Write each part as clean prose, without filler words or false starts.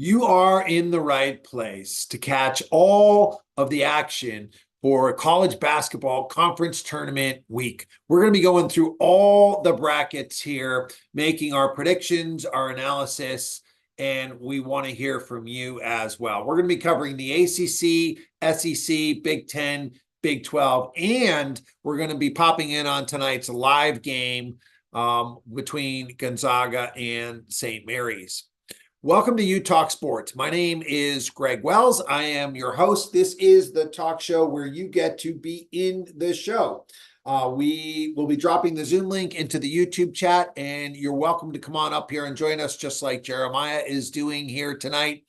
You are in the right place to catch all of the action for college basketball conference tournament week. We're going to be going through all the brackets here, making our predictions, our analysis, and we want to hear from you as well. We're going to be covering the ACC, SEC, Big 10, Big 12, and we're going to be popping in on tonight's live game between Gonzaga and St. Mary's. Welcome to You Talk Sports. My name is Greg Wells. I am your host. This is the talk show where you get to be in the show. We will be dropping the Zoom link into the YouTube chat, and you're welcome to come on up here and join us just like Jeremiah is doing here tonight.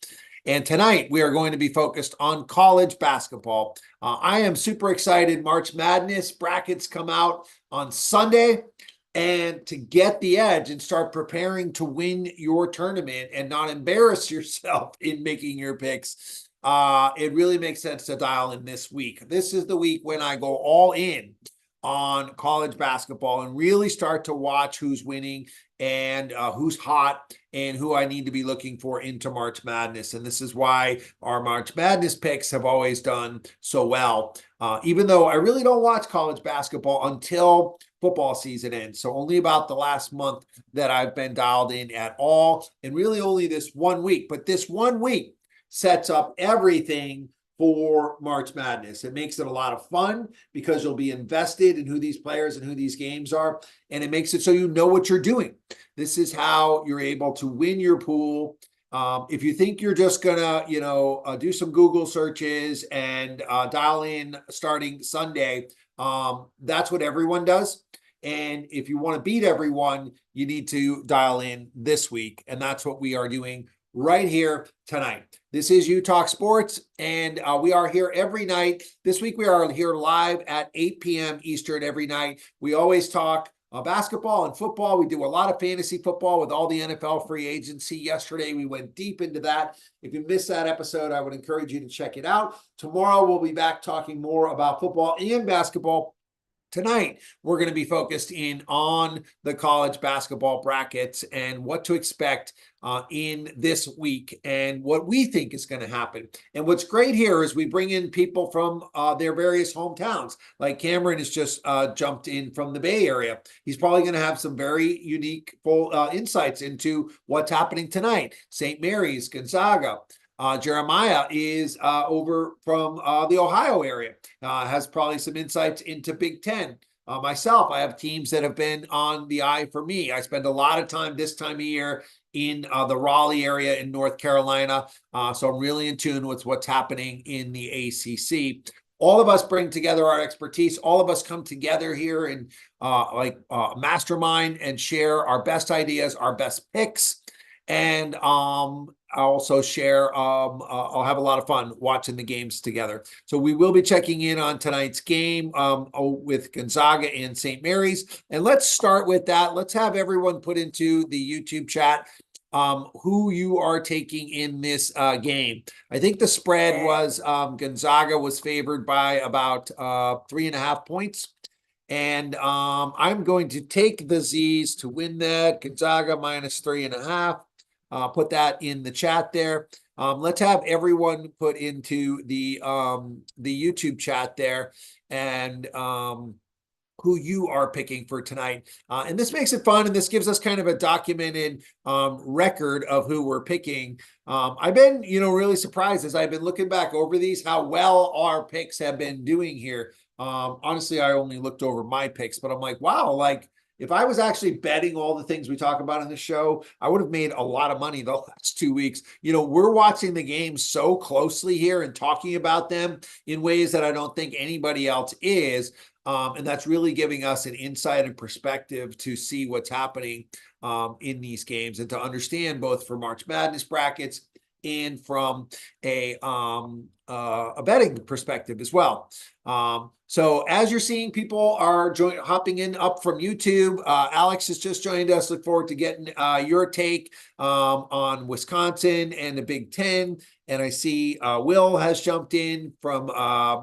And tonight we are going to be focused on college basketball. I am super excited. March Madness brackets come out on Sunday. And to get the edge and start preparing to win your tournament and not embarrass yourself in making your picks, it really makes sense to dial in this week. This is the week when I go all in on college basketball and really start to watch who's winning and who's hot and who I need to be looking for into March Madness. And this is why our March Madness picks have always done so well, even though I really don't watch college basketball until football season ends. So only about the last month that I've been dialed in at all, and really only this 1 week. But this 1 week sets up everything for March Madness. It makes it a lot of fun because you'll be invested in who these players and who these games are, and it makes it so you know what you're doing. This is how you're able to win your pool. If you think you're just gonna, do some Google searches and dial in starting Sunday, that's what everyone does. And if you want to beat everyone, you need to dial in this week, and that's what we are doing right here tonight. This is You Talk Sports, and we are here every night. This week we are here live at 8 p.m. Eastern every night. We always talk basketball and football. We do a lot of fantasy football with all the NFL free agency. Yesterday, we went deep into that. If you missed that episode, I would encourage you to check it out. Tomorrow, we'll be back talking more about football and basketball. Tonight, we're going to be focused in on the college basketball brackets and what to expect in this week and what we think is going to happen. And what's great here is we bring in people from their various hometowns. Like Cameron has just jumped in from the Bay Area. He's probably going to have some very unique full insights into what's happening tonight. St. Mary's, Gonzaga. Jeremiah is over from the Ohio area, has probably some insights into Big 10. Myself, I have teams that have been on the eye for me. I spend a lot of time this time of year in the Raleigh area in North Carolina, so I'm really in tune with what's happening in the ACC. All of us bring together our expertise. All of us come together here and mastermind and share our best ideas, our best picks. And I'll also share, I'll have a lot of fun watching the games together. So we will be checking in on tonight's game with Gonzaga and St. Mary's. And let's start with that. Let's have everyone put into the YouTube chat who you are taking in this game. I think the spread was Gonzaga was favored by about 3.5 points. And I'm going to take the Z's to win that. Gonzaga minus 3.5. Put that in the chat there. Let's have everyone put into the YouTube chat there and who you are picking for tonight. And this makes it fun, and this gives us kind of a documented record of who we're picking. I've been, really surprised as I've been looking back over these, how well our picks have been doing here. Honestly, I only looked over my picks, but I'm like, wow, if I was actually betting all the things we talk about in the show, I would have made a lot of money the last 2 weeks. We're watching the games so closely here and talking about them in ways that I don't think anybody else is. And that's really giving us an insight and perspective to see what's happening in these games and to understand both for March Madness brackets and from a betting perspective as well. So as you're seeing, people are hopping in up from YouTube. Alex has just joined us. Look forward to getting your take on Wisconsin and the Big 10. And I see Will has jumped in from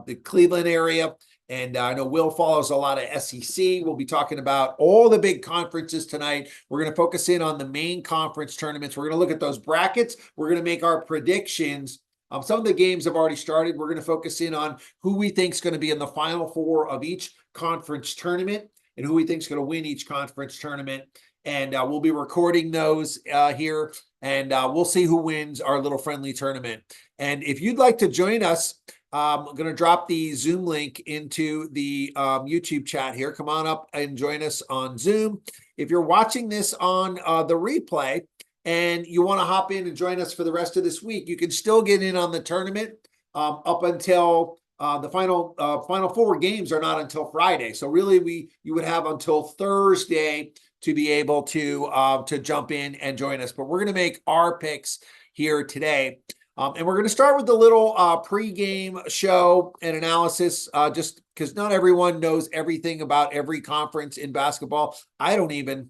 the Cleveland area. And I know Will follows a lot of SEC. We'll be talking about all the big conferences tonight. We're going to focus in on the main conference tournaments. We're going to look at those brackets. We're going to make our predictions. Some of the games have already started. We're going to focus in on who we think is going to be in the Final Four of each conference tournament and who we think is going to win each conference tournament. And we'll be recording those here, and we'll see who wins our little friendly tournament. And if you'd like to join us, I'm going to drop the Zoom link into the YouTube chat here. Come on up and join us on Zoom. If you're watching this on the replay and you want to hop in and join us for the rest of this week, you can still get in on the tournament up until the final four games are not until Friday. So really, you would have until Thursday to be able to jump in and join us. But we're going to make our picks here today. And we're going to start with the little pregame show and analysis, just because not everyone knows everything about every conference in basketball. I don't even.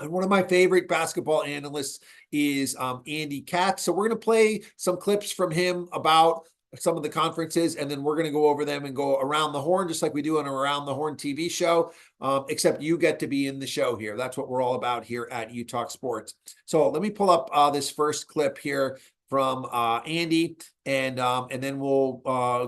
And one of my favorite basketball analysts is Andy Katz. So we're going to play some clips from him about some of the conferences, and then we're going to go over them and go around the horn, just like we do on an Around the Horn TV show, except you get to be in the show here. That's what we're all about here at Utah Sports. So let me pull up this first clip here from Andy, and then we'll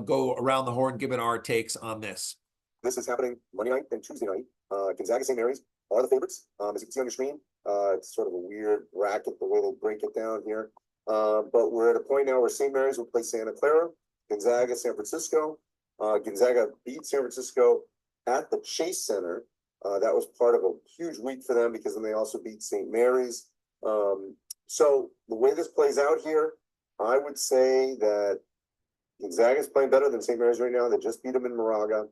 go around the horn, giving our takes on this. This is happening Monday night and Tuesday night. Gonzaga, St. Mary's are the favorites. As you can see on your screen, it's sort of a weird bracket the way they break it down here. But we're at a point now where St. Mary's will play Santa Clara, Gonzaga, San Francisco. Gonzaga beat San Francisco at the Chase Center. That was part of a huge week for them because then they also beat St. Mary's. So the way this plays out here, I would say that Gonzaga is playing better than St. Mary's right now. They just beat them in Moraga.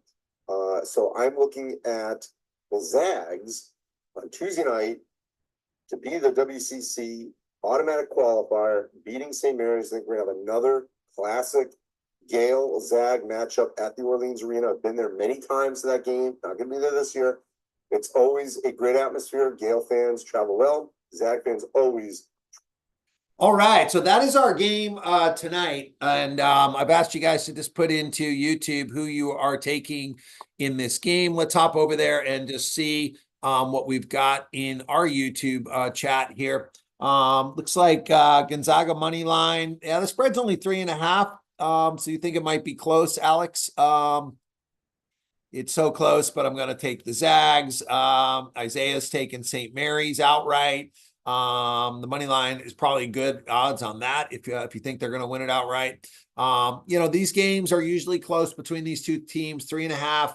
So I'm looking at the Zags on Tuesday night to be the WCC automatic qualifier, beating St. Mary's. I think we're going to have another classic Gale-Zag matchup at the Orleans Arena. I've been there many times to that game. Not going to be there this year. It's always a great atmosphere. Gale fans travel well. Zag fans always. All right, so that is our game tonight, and I've asked you guys to just put into YouTube who you are taking in this game. Let's hop over there and just see what we've got in our YouTube chat here. Looks like Gonzaga money line. Yeah, the spread's only 3.5. So you think it might be close, Alex? It's so close, but I'm going to take the Zags. Isaiah's taking St. Mary's outright. The money line is probably good odds on that if you think they're going to win it outright. These games are usually close between these two teams, 3.5.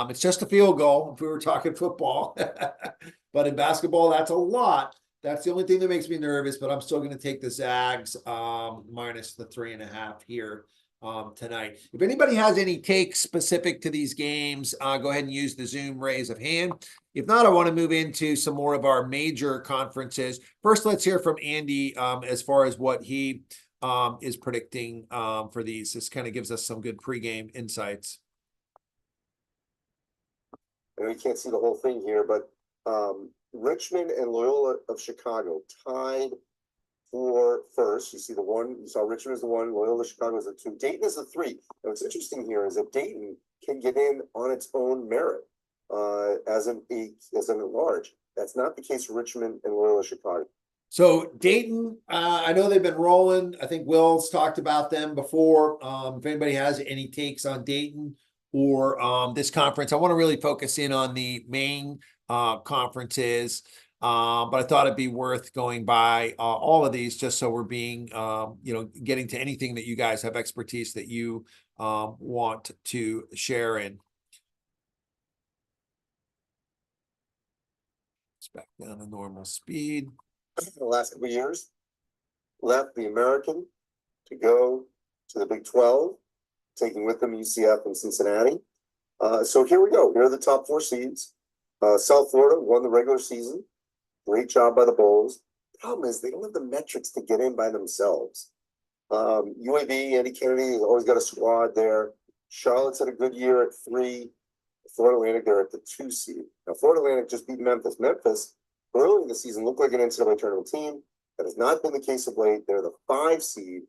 It's just a field goal if we were talking football. But in basketball, that's a lot. That's the only thing that makes me nervous, but I'm still going to take the Zags minus the 3.5 here tonight. If anybody has any takes specific to these games, go ahead and use the Zoom raise of hand. If not, I want to move into some more of our major conferences. First, let's hear from Andy as far as what he is predicting for these. This kind of gives us some good pregame insights. I know you can't see the whole thing here, but Richmond and Loyola of Chicago tied for first. You see the one, you saw Richmond is the one, Loyola Chicago is the two. Dayton is the three. And what's interesting here is that Dayton can get in on its own merit as an at-large. That's not the case for Richmond and Loyola Chicago. So Dayton, I know they've been rolling. I think Will's talked about them before. If anybody has any takes on Dayton or this conference, I want to really focus in on the main conferences. But I thought it'd be worth going by all of these just so we're being, getting to anything that you guys have expertise that you want to share in. It's back down to normal speed. The last couple of years, left the American to go to the Big 12, taking with them UCF and Cincinnati. So here we go. Here are the top four seeds. South Florida won the regular season. Great job by the Bulls. Problem is they don't have the metrics to get in by themselves. UAB, Andy Kennedy has always got a squad there. Charlotte's had a good year at 3. Florida Atlantic, they're at the 2 seed. Now, Florida Atlantic just beat Memphis. Memphis, early in the season, looked like an NCAA tournament team. That has not been the case of late. They're the 5 seed.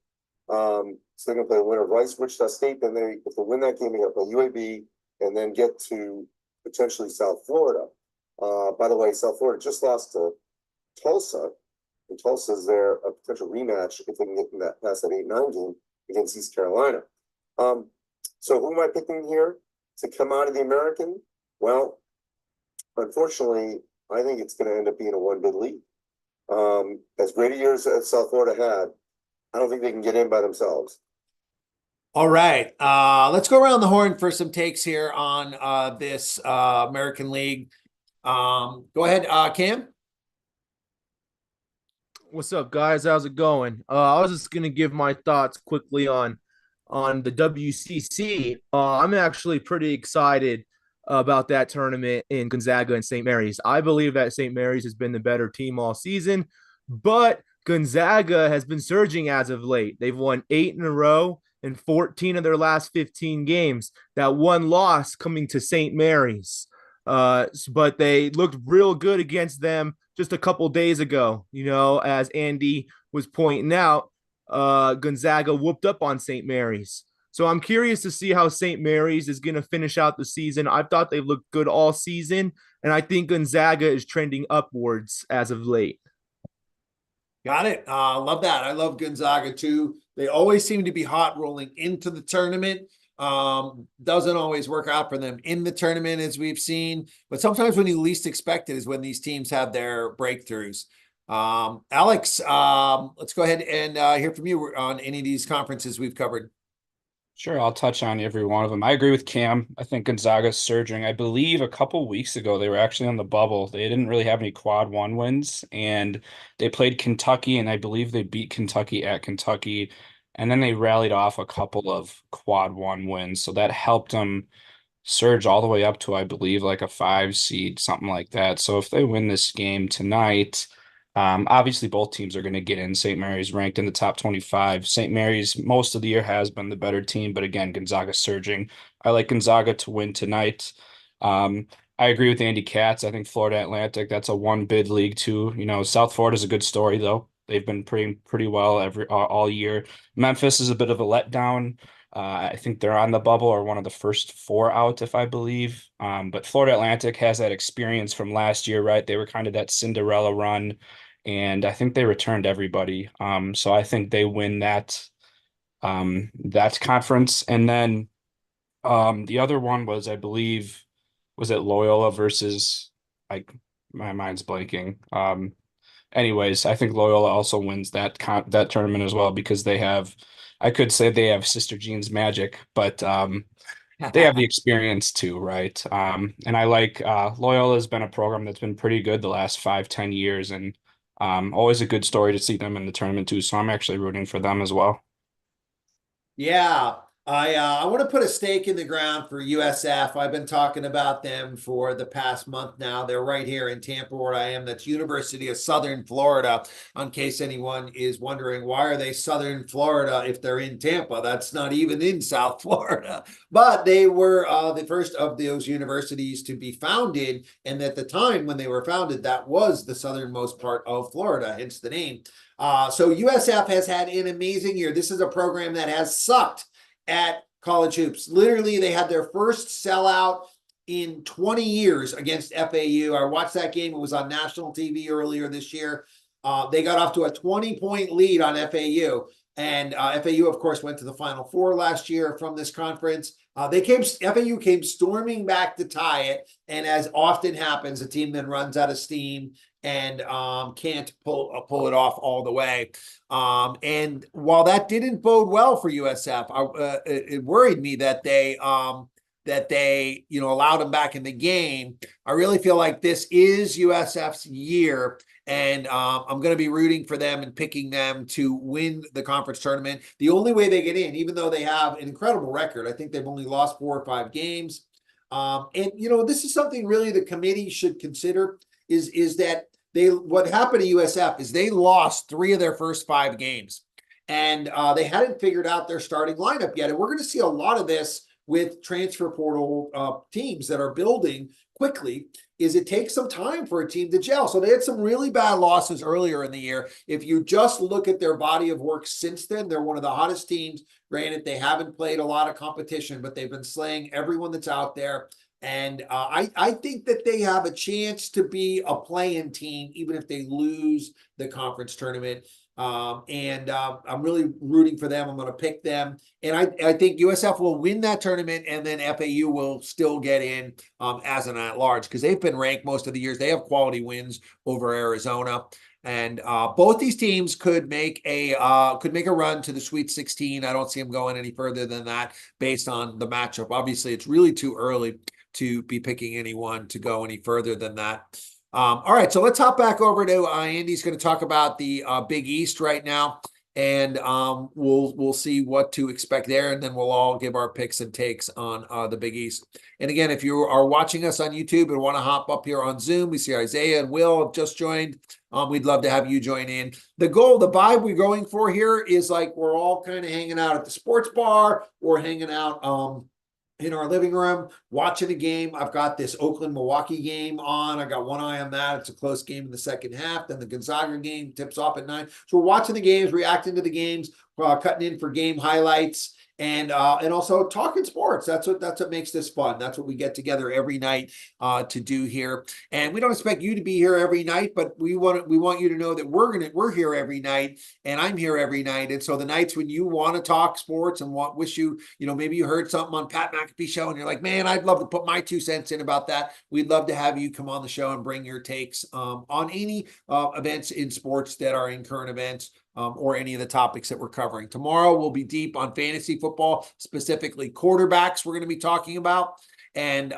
So they're going to play the winner of Rice, Wichita State. Then if they win that game, they got to play UAB and then get to potentially South Florida. By the way, South Florida just lost to Tulsa, and Tulsa is there a potential rematch if they can get past that 8-9 game against East Carolina. So who am I picking here to come out of the American? Well, unfortunately, I think it's going to end up being a one-bid league. As great a years as South Florida had, I don't think they can get in by themselves. All right. Let's go around the horn for some takes here on this American League. Go ahead, Cam. What's up, guys? How's it going? I was just gonna give my thoughts quickly on the WCC. I'm actually pretty excited about that tournament in Gonzaga and St. Mary's. I believe that St. Mary's has been the better team all season, but Gonzaga has been surging as of late. They've won 8 in a row in 14 of their last 15 games. That one loss coming to St. Mary's. But they looked real good against them just a couple days ago. You know, as Andy was pointing out, Gonzaga whooped up on St. Mary's. So I'm curious to see how St. Mary's is going to finish out the season. I thought they've looked good all season, and I think Gonzaga is trending upwards as of late. Got it. Love that. I love Gonzaga too. They always seem to be hot rolling into the tournament. Doesn't always work out for them in the tournament, as we've seen, but sometimes when you least expect it is when these teams have their breakthroughs. Alex, let's go ahead and hear from you on any of these conferences we've covered. Sure, I'll touch on every one of them. I agree with Cam. I think Gonzaga's surging. I believe a couple weeks ago they were actually on the bubble. They didn't really have any quad one wins, and they played Kentucky, and I believe they beat Kentucky at Kentucky, and then they rallied off a couple of quad one wins. So that helped them surge all the way up to, I believe, like a 5 seed, something like that. So if they win this game tonight, obviously both teams are going to get in. St. Mary's ranked in the top 25. St. Mary's most of the year has been the better team, but again, Gonzaga surging. I like Gonzaga to win tonight. I agree with Andy Katz. I think Florida Atlantic, that's a one bid league too. You know, South Florida's a good story though. They've been pretty well all year. Memphis is a bit of a letdown. I think they're on the bubble or one of the first 4 out, if I believe. But Florida Atlantic has that experience from last year, right? They were kind of that Cinderella run, and I think they returned everybody. So I think they win that conference. And then the other one was, I believe, was it Loyola versus, like, my mind's blanking. Anyways, I think Loyola also wins that tournament as well because they have, I could say they have Sister Jean's magic, but they have the experience too, right? And I like Loyola has been a program that's been pretty good the last 5-10 years, and always a good story to see them in the tournament too. So I'm actually rooting for them as well. Yeah, I want to put a stake in the ground for USF. I've been talking about them for the past month now. They're right here in Tampa, where I am. That's University of Southern Florida. In case anyone is wondering, why are they Southern Florida if they're in Tampa? That's not even in South Florida. But they were the first of those universities to be founded. And at the time when they were founded, that was the southernmost part of Florida, hence the name. So USF has had an amazing year. This is a program that has sucked at college hoops. Literally, they had their first sellout in 20 years against FAU. I watched that game. It was on national TV earlier this year. They got off to a 20-point lead on FAU. And FAU, of course, went to the Final Four last year from this conference. FAU came storming back to tie it. And as often happens, the team then runs out of steam and can't pull it off all the way. And while that didn't bode well for USF, it worried me that they allowed them back in the game. I really feel like this is USF's year, and I'm going to be rooting for them and picking them to win the conference tournament. The only way they get in, even though they have an incredible record, I think they've only lost 4 or 5 games. And this is something really the committee should consider is that what happened to USF is they lost 3 of their first 5 games, and they hadn't figured out their starting lineup yet. And we're going to see a lot of this with transfer portal teams that are building quickly is it takes some time for a team to gel. So they had some really bad losses earlier in the year. If you just look at their body of work since then, they're one of the hottest teams. Granted, they haven't played a lot of competition, but they've been slaying everyone that's out there. And I think that they have a chance to be a play-in team, even if they lose the conference tournament. I'm really rooting for them. I'm going to pick them. And I think USF will win that tournament, and then FAU will still get in as an at-large because they've been ranked most of the years. They have quality wins over Arizona. And both these teams could make a run to the Sweet 16. I don't see them going any further than that based on the matchup. Obviously, it's really too early to be picking anyone to go any further than that. All right, so let's hop back over to Andy's going to talk about the Big East right now, and we'll see what to expect there, and then we'll all give our picks and takes on the Big East. And again, if you are watching us on YouTube and want to hop up here on Zoom, we see Isaiah and Will have just joined. We'd love to have you join in. The goal, the vibe we're going for here is like we're all kind of hanging out at the sports bar or hanging out in our living room, watching a game. I've got this Oakland-Milwaukee game on. I got one eye on that. It's a close game in the second half. Then the Gonzaga game tips off at 9. So we're watching the games, reacting to the games, cutting in for game highlights, and also talking sports. That's what makes this fun. That's what we get together every night to do here. And we don't expect you to be here every night, but we want you to know that we're here every night, and I'm here every night. And so the nights when you want to talk sports and wish you maybe you heard something on Pat McAfee show and you're like, man, I'd love to put my 2 cents in about that. We'd love to have you come on the show and bring your takes on any events in sports that are in current events. Or any of the topics that we're covering. Tomorrow, we'll be deep on fantasy football, specifically quarterbacks we're going to be talking about. And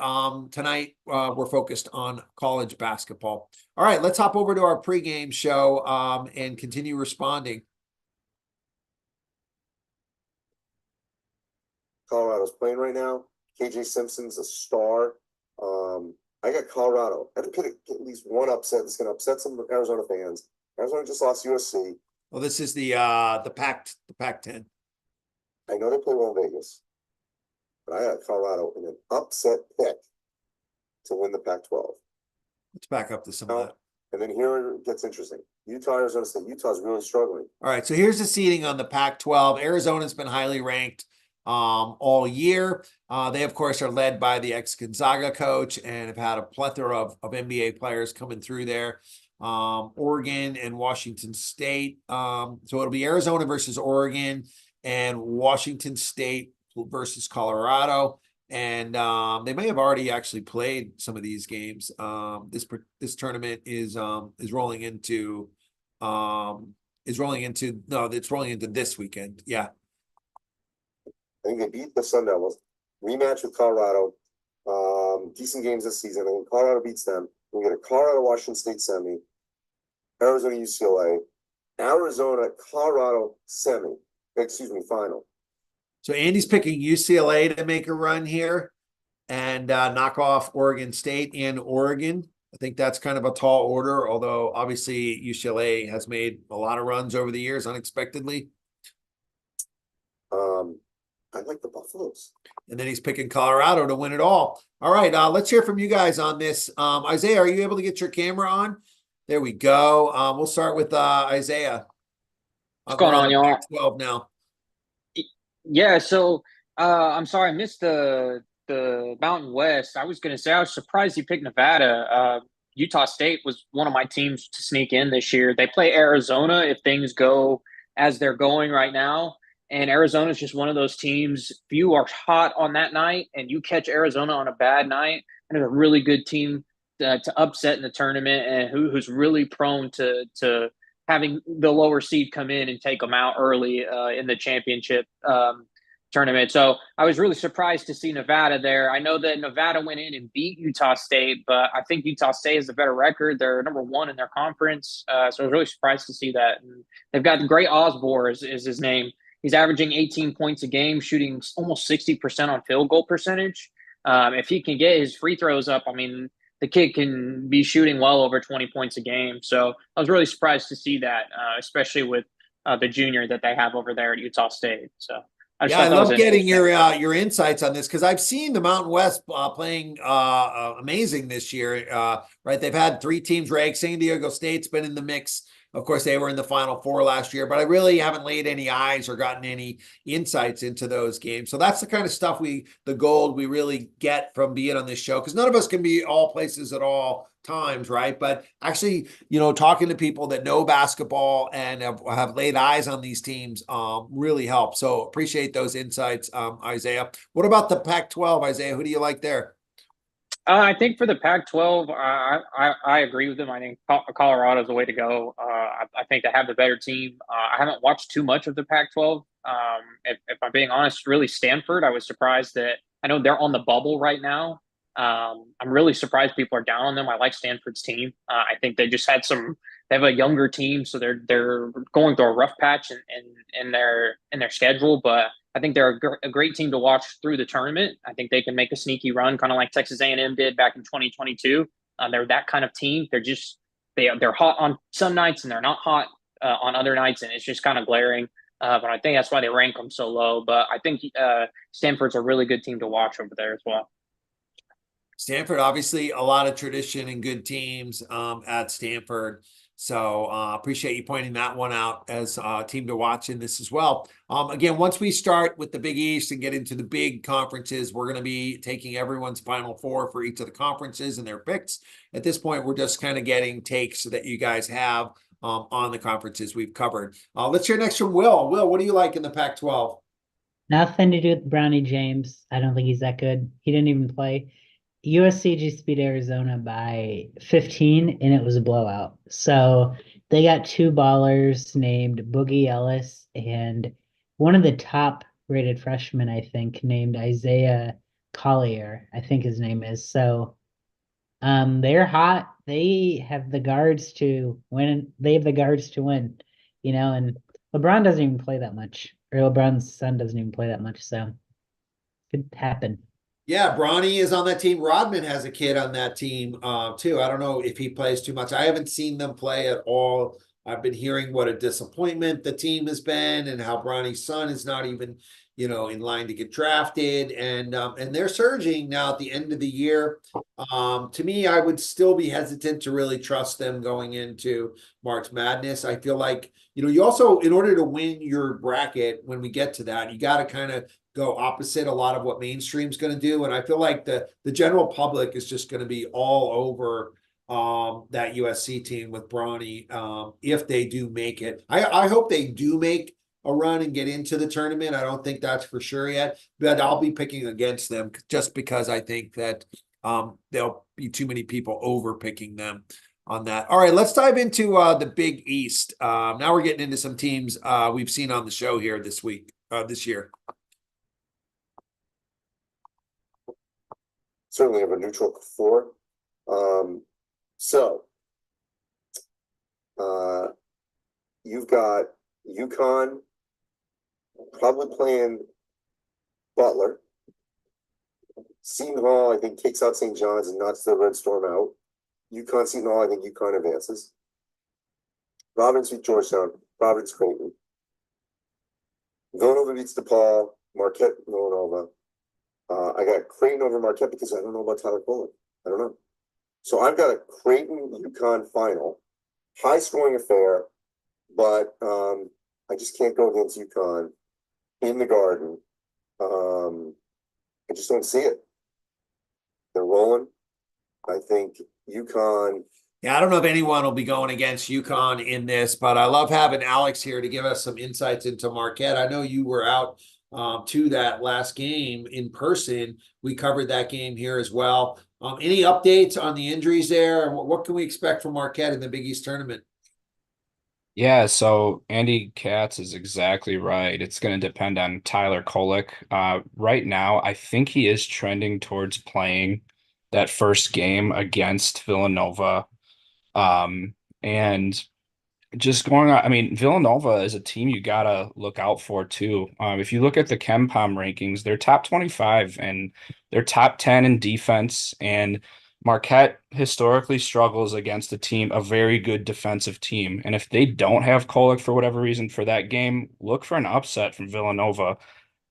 tonight, we're focused on college basketball. All right, let's hop over to our pregame show and continue responding. Colorado's playing right now. KJ Simpson's a star. I got Colorado. I have to pick at least one upset that's going to upset some Arizona fans. Arizona just lost USC. Well, this is the Pac-10. I know they play well in Vegas, but I got Colorado in an upset pick to win the Pac-12. Let's back up to some of that. And then here it gets interesting. Utah, Arizona State. Utah's really struggling. All right, so here's the seeding on the Pac-12. Arizona's been highly ranked all year. They, of course, are led by the ex-Gonzaga coach and have had a plethora of NBA players coming through there. Oregon and Washington State. So it'll be Arizona versus Oregon and Washington State versus Colorado. And they may have already actually played some of these games. This tournament is rolling into it's rolling into this weekend. Yeah. I think they beat the Sun Devils. Rematch with Colorado. Decent games this season. And when Colorado beats them, we get a Colorado Washington State semi, Arizona UCLA, Arizona Colorado final. So Andy's picking UCLA to make a run here and knock off Oregon State and Oregon. I think that's kind of a tall order, although obviously UCLA has made a lot of runs over the years unexpectedly. I like the Buffaloes. And then he's picking Colorado to win it all. All right, let's hear from you guys on this. Isaiah, are you able to get your camera on? There we go. We'll start with Isaiah. What's going on, y'all? 12 now. Yeah, so I'm sorry I missed the Mountain West. I was going to say I was surprised you picked Nevada. Utah State was one of my teams to sneak in this year. They play Arizona if things go as they're going right now. And Arizona is just one of those teams. If you are hot on that night and you catch Arizona on a bad night, and it's a really good team to upset in the tournament, and who's really prone to having the lower seed come in and take them out early in the championship tournament. So I was really surprised to see Nevada there. I know that Nevada went in and beat Utah State, but I think Utah State has a better record. They're number 1 in their conference. So I was really surprised to see that. And they've got Great Osborne is his name. He's averaging 18 points a game, shooting almost 60% on field goal percentage. If he can get his free throws up, I mean, the kid can be shooting well over 20 points a game. So I was really surprised to see that, especially with the junior that they have over there at Utah State. So I just Yeah, I thought that was love getting interesting. your insights on this because I've seen the Mountain West playing amazing this year. Right, they've had three teams ranked. San Diego State's been in the mix. Of course, they were in the Final Four last year, but I really haven't laid any eyes or gotten any insights into those games. So that's the kind of stuff the gold we really get from being on this show because none of us can be all places at all times, right? But actually, talking to people that know basketball and have laid eyes on these teams really helps. So appreciate those insights, Isaiah. What about the Pac-12, Isaiah? Who do you like there? I think for the Pac-12, I agree with them. I think Colorado is the way to go. I think they have the better team. I haven't watched too much of the Pac-12. If I'm being honest, really Stanford, I was surprised that I know they're on the bubble right now. I'm really surprised people are down on them. I like Stanford's team. I think they just had some. They have a younger team, so they're going through a rough patch in their schedule, but I think they're a great team to watch through the tournament. I think they can make a sneaky run, kind of like Texas A&M did back in 2022. They're that kind of team. They're hot on some nights and they're not hot on other nights, and it's just kind of glaring. But I think that's why they rank them so low. But I think Stanford's a really good team to watch over there as well. Stanford, obviously, a lot of tradition and good teams at Stanford. So appreciate you pointing that one out as a team to watch in this as well. Again, once we start with the Big East and get into the big conferences, we're going to be taking everyone's Final Four for each of the conferences and their picks. At this point, we're just kind of getting takes that you guys have on the conferences we've covered. Let's hear next from Will. Will, what do you like in the Pac-12? Nothing to do with Brownie James. I don't think he's that good. He didn't even play. USC just beat Arizona by 15, and it was a blowout. So they got two ballers named Boogie Ellis and one of the top rated freshmen, I think, named Isaiah Collier, I think his name is. So they're hot. They have the guards to win. They have the guards to win, and LeBron doesn't even play that much. Or LeBron's son doesn't even play that much. So could happen. Yeah, Bronny is on that team. Rodman has a kid on that team too. I don't know if he plays too much. I haven't seen them play at all. I've been hearing what a disappointment the team has been and how Bronny's son is not even, in line to get drafted. And they're surging now at the end of the year. To me, I would still be hesitant to really trust them going into March Madness. I feel like, you also, in order to win your bracket, when we get to that, you got to kind of go opposite a lot of what mainstream's going to do. And I feel like the general public is just going to be all over that USC team with Bronny if they do make it. I hope they do make a run and get into the tournament. I don't think that's for sure yet, but I'll be picking against them just because I think that there'll be too many people over picking them on that. All right, let's dive into the Big East. Now we're getting into some teams we've seen on the show here this year. Certainly have a neutral four. You've got UConn probably playing Butler. Seton Hall, I think, takes out St. John's and knocks the Red Storm out. UConn, Seton Hall, I think UConn advances. Providence beat Georgetown. Providence, Creighton. Villanova beats DePaul. Marquette, Villanova. I got Creighton over Marquette because I don't know about Tyler Poland. I don't know. So I've got a Creighton UConn final, high scoring affair, but I just can't go against UConn in the Garden. I just don't see it. They're rolling. I think UConn. Yeah, I don't know if anyone will be going against UConn in this, but I love having Alex here to give us some insights into Marquette. I know you were out to that last game in person. We covered that game here as well. Any updates on the injuries there? What can we expect from Marquette in the Big East tournament? Yeah, so Andy Katz is exactly right. It's going to depend on Tyler Kolek. Right now, I think he is trending towards playing that first game against Villanova. And just going on, I mean, Villanova is a team you gotta look out for too. If you look at the KenPom rankings, they're top 25 and they're top 10 in defense. And Marquette historically struggles against a very good defensive team. And if they don't have Kolek for whatever reason for that game, look for an upset from Villanova.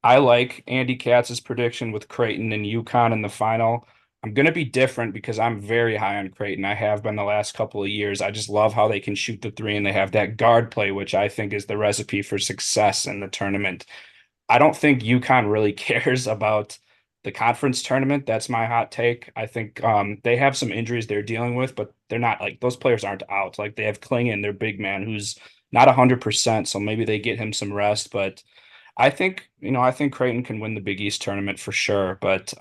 I like Andy Katz's prediction with Creighton and UConn in the final. I'm going to be different because I'm very high on Creighton. I have been the last couple of years. I just love how they can shoot the three and they have that guard play, which I think is the recipe for success in the tournament. I don't think UConn really cares about the conference tournament. That's my hot take. I think they have some injuries they're dealing with, but they're not like those players aren't out. Like they have Klingon, their big man, who's not 100%. So maybe they get him some rest. But I think Creighton can win the Big East tournament for sure. But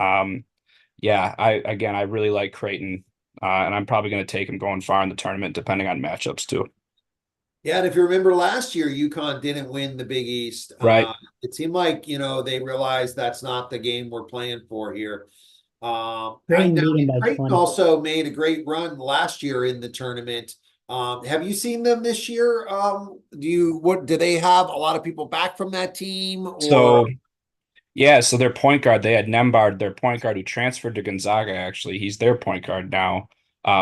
yeah, I really like Creighton, and I'm probably going to take him going far in the tournament, depending on matchups too. Yeah, and if you remember last year, UConn didn't win the Big East. Right. It seemed like, they realized that's not the game we're playing for here. Creighton beat him by Creighton 20. also made a great run last year in the tournament. Have you seen them this year? Do they have a lot of people back from that team or? So yeah, so their point guard, they had Nembard, their point guard who transferred to Gonzaga, actually. He's their point guard now,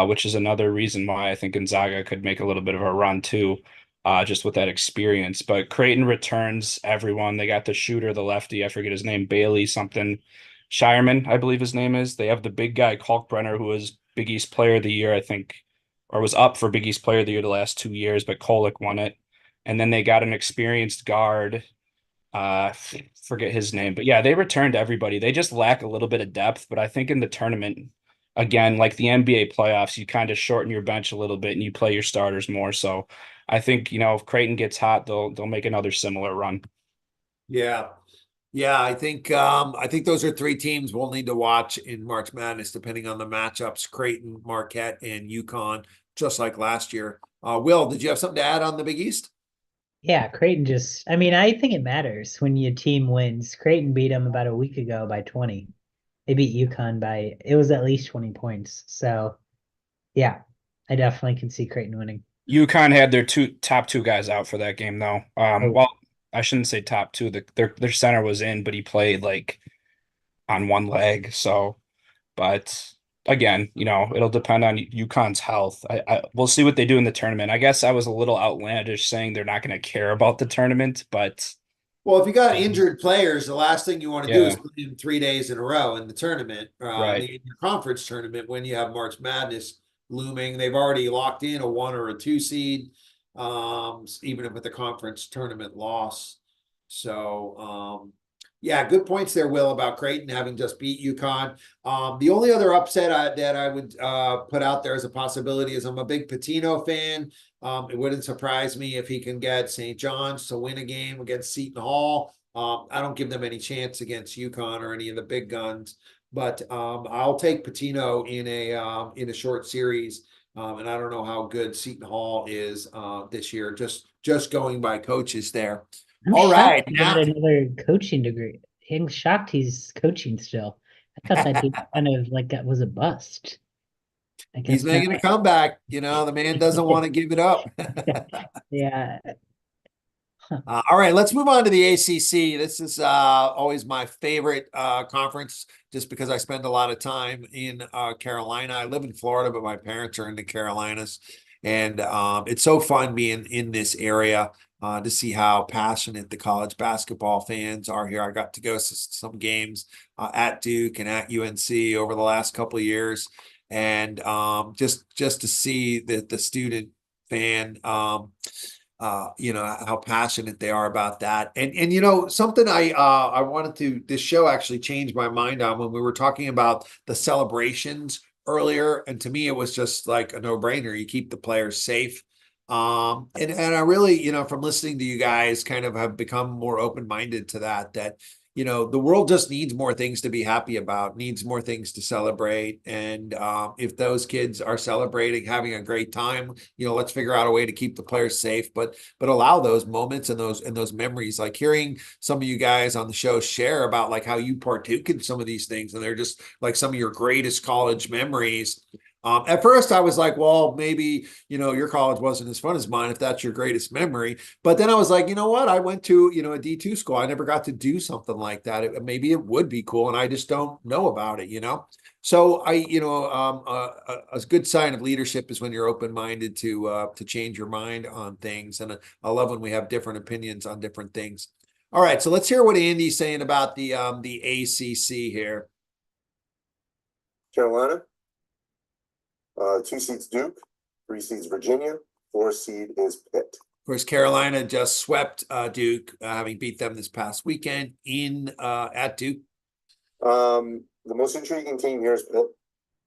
which is another reason why I think Gonzaga could make a little bit of a run too, just with that experience. But Creighton returns everyone. They got the shooter, the lefty, I forget his name, Bailey something, Shireman, I believe his name is. They have the big guy, Kalkbrenner, who was Big East Player of the Year, I think, or was up for Big East Player of the Year the last 2 years, but Kolek won it. And then they got an experienced guard uh forget his name, but yeah, they returned everybody. They just lack a little bit of depth, but I think in the tournament, again, like the NBA playoffs, you kind of shorten your bench a little bit and you play your starters more. So I think, if Creighton gets hot, they'll make another similar run. Yeah. Yeah, I think those are three teams we'll need to watch in March Madness, depending on the matchups: Creighton, Marquette, and UConn, just like last year. Will, did you have something to add on the Big East? Yeah, Creighton I think it matters when your team wins. Creighton beat them about a week ago by 20. They beat UConn it was at least 20 points. So, yeah, I definitely can see Creighton winning. UConn had their top two guys out for that game though. Oh, Well, I shouldn't say top two. Their center was in, but he played like on one leg. So, but again, it'll depend on UConn's health. We'll see what they do in the tournament. I guess I was a little outlandish saying they're not going to care about the tournament, but Well, if you got injured players, the last thing you want to do is yeah, play them 3 days in a row in the tournament, right. the conference tournament, when you have March Madness looming. They've already locked in a 1 or a 2 seed, even with the conference tournament loss. So, yeah, good points there, Will, about Creighton having just beat UConn. The only other upset that I would put out there as a possibility is I'm a big Patino fan. It wouldn't surprise me if he can get St. John's to win a game against Seton Hall. I don't give them any chance against UConn or any of the big guns, but I'll take Patino in a short series. And I don't know how good Seton Hall is this year. Just going by coaches there. I'm All shocked right, he now. got another coaching degree. I'm shocked he's coaching still. I thought that dude kind of like that was a bust. I He's guess not. making a comeback. The man doesn't want to give it up. Yeah. All right, let's move on to the ACC. This is always my favorite conference, just because I spend a lot of time in Carolina. I live in Florida, but my parents are in the Carolinas, and it's so fun being in this area to see how passionate the college basketball fans are here. I got to go to some games at Duke and at UNC over the last couple of years, and just to see the student fan. How passionate they are about that. And something I wanted to, this show actually changed my mind on when we were talking about the celebrations earlier. And to me, it was just like a no-brainer. You keep the players safe. And I really, from listening to you guys, kind of have become more open-minded to that the world just needs more things to be happy about, needs more things to celebrate. And if those kids are celebrating, having a great time, let's figure out a way to keep the players safe, but allow those moments and those memories. Like hearing some of you guys on the show share about like how you partook in some of these things, and they're just like some of your greatest college memories. At first I was like, well, maybe, your college wasn't as fun as mine if that's your greatest memory. But then I was like, you know what? I went to, a D2 school. I never got to do something like that. Maybe it would be cool. And I just don't know about it, So a good sign of leadership is when you're open-minded to change your mind on things. And I love when we have different opinions on different things. All right, so let's hear what Andy's saying about the ACC here. Carolina, 2 seeds Duke, 3 seeds Virginia, 4 seed is Pitt. Of course, Carolina just swept Duke, having beat them this past weekend at Duke. The most intriguing team here is Pitt.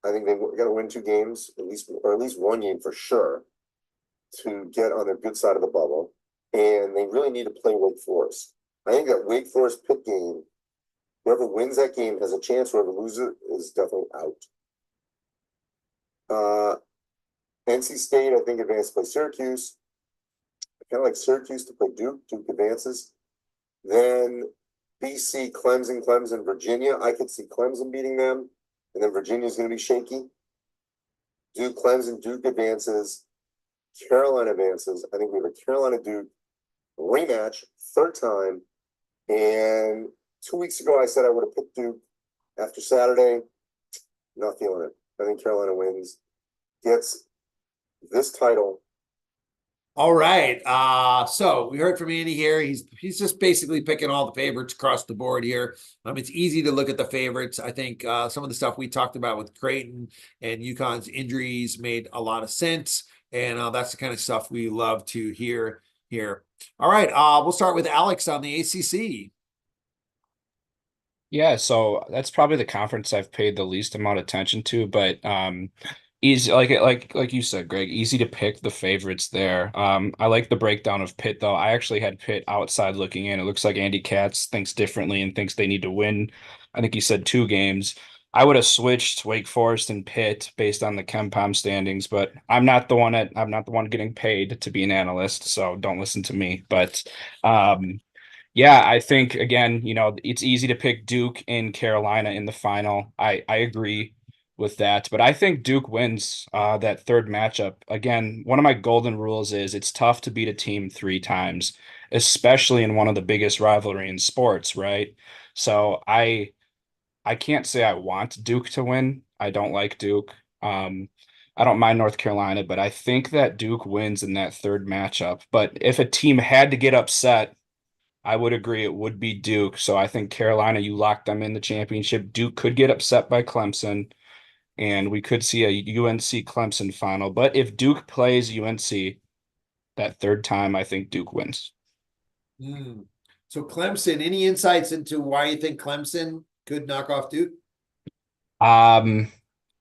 I think they've got to win 2 games, at least 1 game for sure, to get on their good side of the bubble. And they really need to play Wake Forest. I think that Wake Forest Pitt game, whoever wins that game has a chance, whoever loses is definitely out. NC State, I think, advanced to play Syracuse. I kind of like Syracuse to play Duke. Duke advances. Then BC, Clemson, Virginia. I could see Clemson beating them. And then Virginia's going to be shaky. Duke, Clemson, Duke advances. Carolina advances. I think we have a Carolina-Duke rematch, 3rd time. And 2 weeks ago, I said I would have picked Duke. After Saturday, not feeling it. I think Carolina wins, gets this title. All right. So we heard from Andy here. He's just basically picking all the favorites across the board here. It's easy to look at the favorites. I think some of the stuff we talked about with Creighton and UConn's injuries made a lot of sense. And that's the kind of stuff we love to hear here. All right. We'll start with Alex on the ACC. Yeah, so that's probably the conference I've paid the least amount of attention to, but easy like you said, Greg, easy to pick the favorites there. I like the breakdown of Pitt though. I actually had Pitt outside looking in. It looks like Andy Katz thinks differently and thinks they need to win. I think he said 2 games. I would have switched Wake Forest and Pitt based on the KenPom standings, but I'm not the one getting paid to be an analyst, so don't listen to me. But yeah, I think again, it's easy to pick Duke and Carolina in the final. I agree with that, but I think Duke wins that 3rd matchup. Again, one of my golden rules is it's tough to beat a team 3 times, especially in one of the biggest rivalry in sports, right? So I can't say I want Duke to win. I don't like Duke. I don't mind North Carolina, but I think that Duke wins in that 3rd matchup. But if a team had to get upset, I would agree it would be Duke. So I think Carolina, you locked them in the championship. Duke could get upset by Clemson, and we could see a UNC Clemson final. But if Duke plays UNC that 3rd time, I think Duke wins. So Clemson, any insights into why you think Clemson could knock off Duke?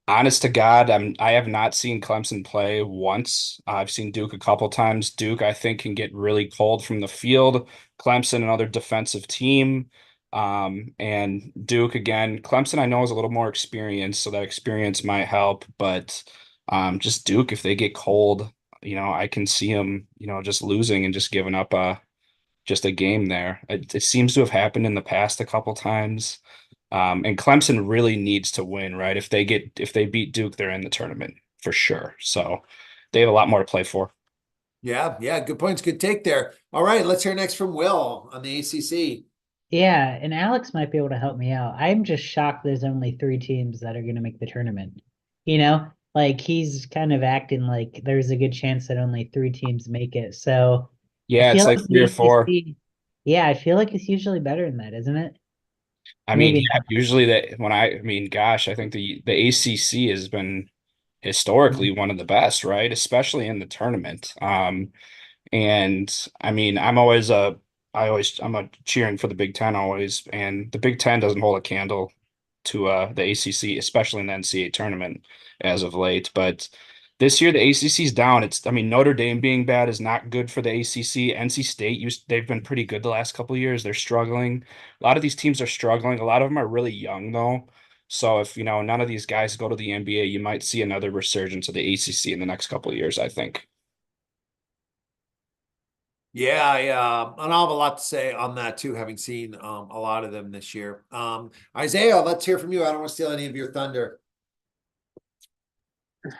Honest to God, I have not seen Clemson play once. I've seen Duke a couple times. Duke, I think, can get really cold from the field. Clemson, another defensive team. And Duke again. Clemson, I know, is a little more experienced, so that experience might help. But just Duke, if they get cold, I can see them, just losing and just giving up just a game there. It seems to have happened in the past a couple times. And Clemson really needs to win, right? If they beat Duke, they're in the tournament for sure. So they have a lot more to play for. Yeah, good points, good take there. All right, let's hear next from Will on the ACC. Yeah, and Alex might be able to help me out. I'm just shocked there's only 3 teams that are going to make the tournament. Like he's kind of acting like there's a good chance that only 3 teams make it. So Yeah, I it's feel like like 3 or 4. Yeah, I feel like it's usually better than that, isn't it? I mean, Maybe yeah, usually gosh, I think the ACC has been historically one of the best, right? Especially in the tournament. And I mean, I'm a cheering for the Big 10 always, and the Big 10 doesn't hold a candle to the ACC, especially in the NCAA tournament as of late. But this year the ACC's down. Notre Dame being bad is not good for the ACC. NC State, they've been pretty good the last couple of years. They're struggling. A lot of these teams are struggling. A lot of them are really young though. So if none of these guys go to the NBA, you might see another resurgence of the ACC in the next couple of years, I think. Yeah, and I'll have a lot to say on that too, having seen a lot of them this year. Isaiah, let's hear from you. I don't want to steal any of your thunder.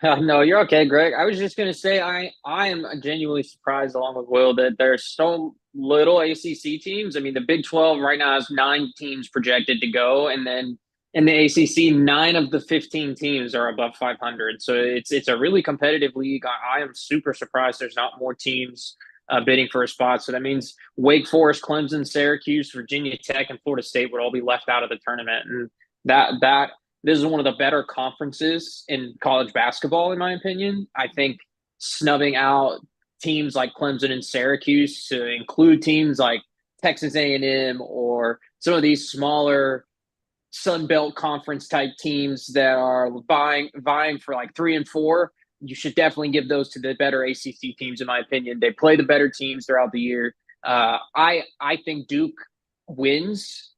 No, you're okay, Greg. I was just going to say I am genuinely surprised, along with Will, that there's so little ACC teams. I mean, the Big 12 right now has 9 teams projected to go, and then in the ACC, 9 of the 15 teams are above 500. So it's a really competitive league. I am super surprised there's not more teams bidding for a spot. So that means Wake Forest, Clemson, Syracuse, Virginia Tech, and Florida State would all be left out of the tournament. And that this is one of the better conferences in college basketball, in my opinion. I think snubbing out teams like Clemson and Syracuse to include teams like Texas A&M or some of these smaller Sun Belt Conference type teams that are vying for like 3 and 4, you should definitely give those to the better ACC teams, in my opinion. They play the better teams throughout the year. I think Duke wins.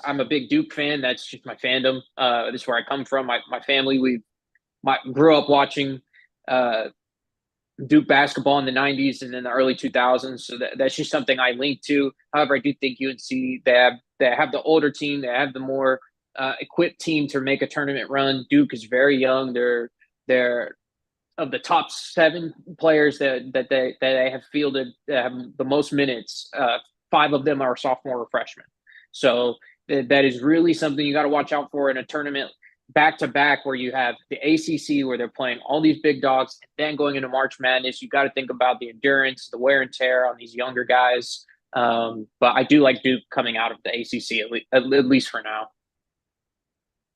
I'm a big Duke fan. That's just my fandom. This is where I come from. My family, grew up watching Duke basketball in the 90s and in the early 2000s. So that's just something I link to. However, I do think UNC, they have the older team. They have the more equipped team to make a tournament run. Duke is very young. They're of the top 7 players that they have fielded that have the most minutes. 5 of them are sophomore or freshmen. So that is really something you got to watch out for in a tournament back-to-back where you have the ACC where they're playing all these big dogs, and then going into March Madness, you got to think about the endurance, the wear and tear on these younger guys. But I do like Duke coming out of the ACC at least for now.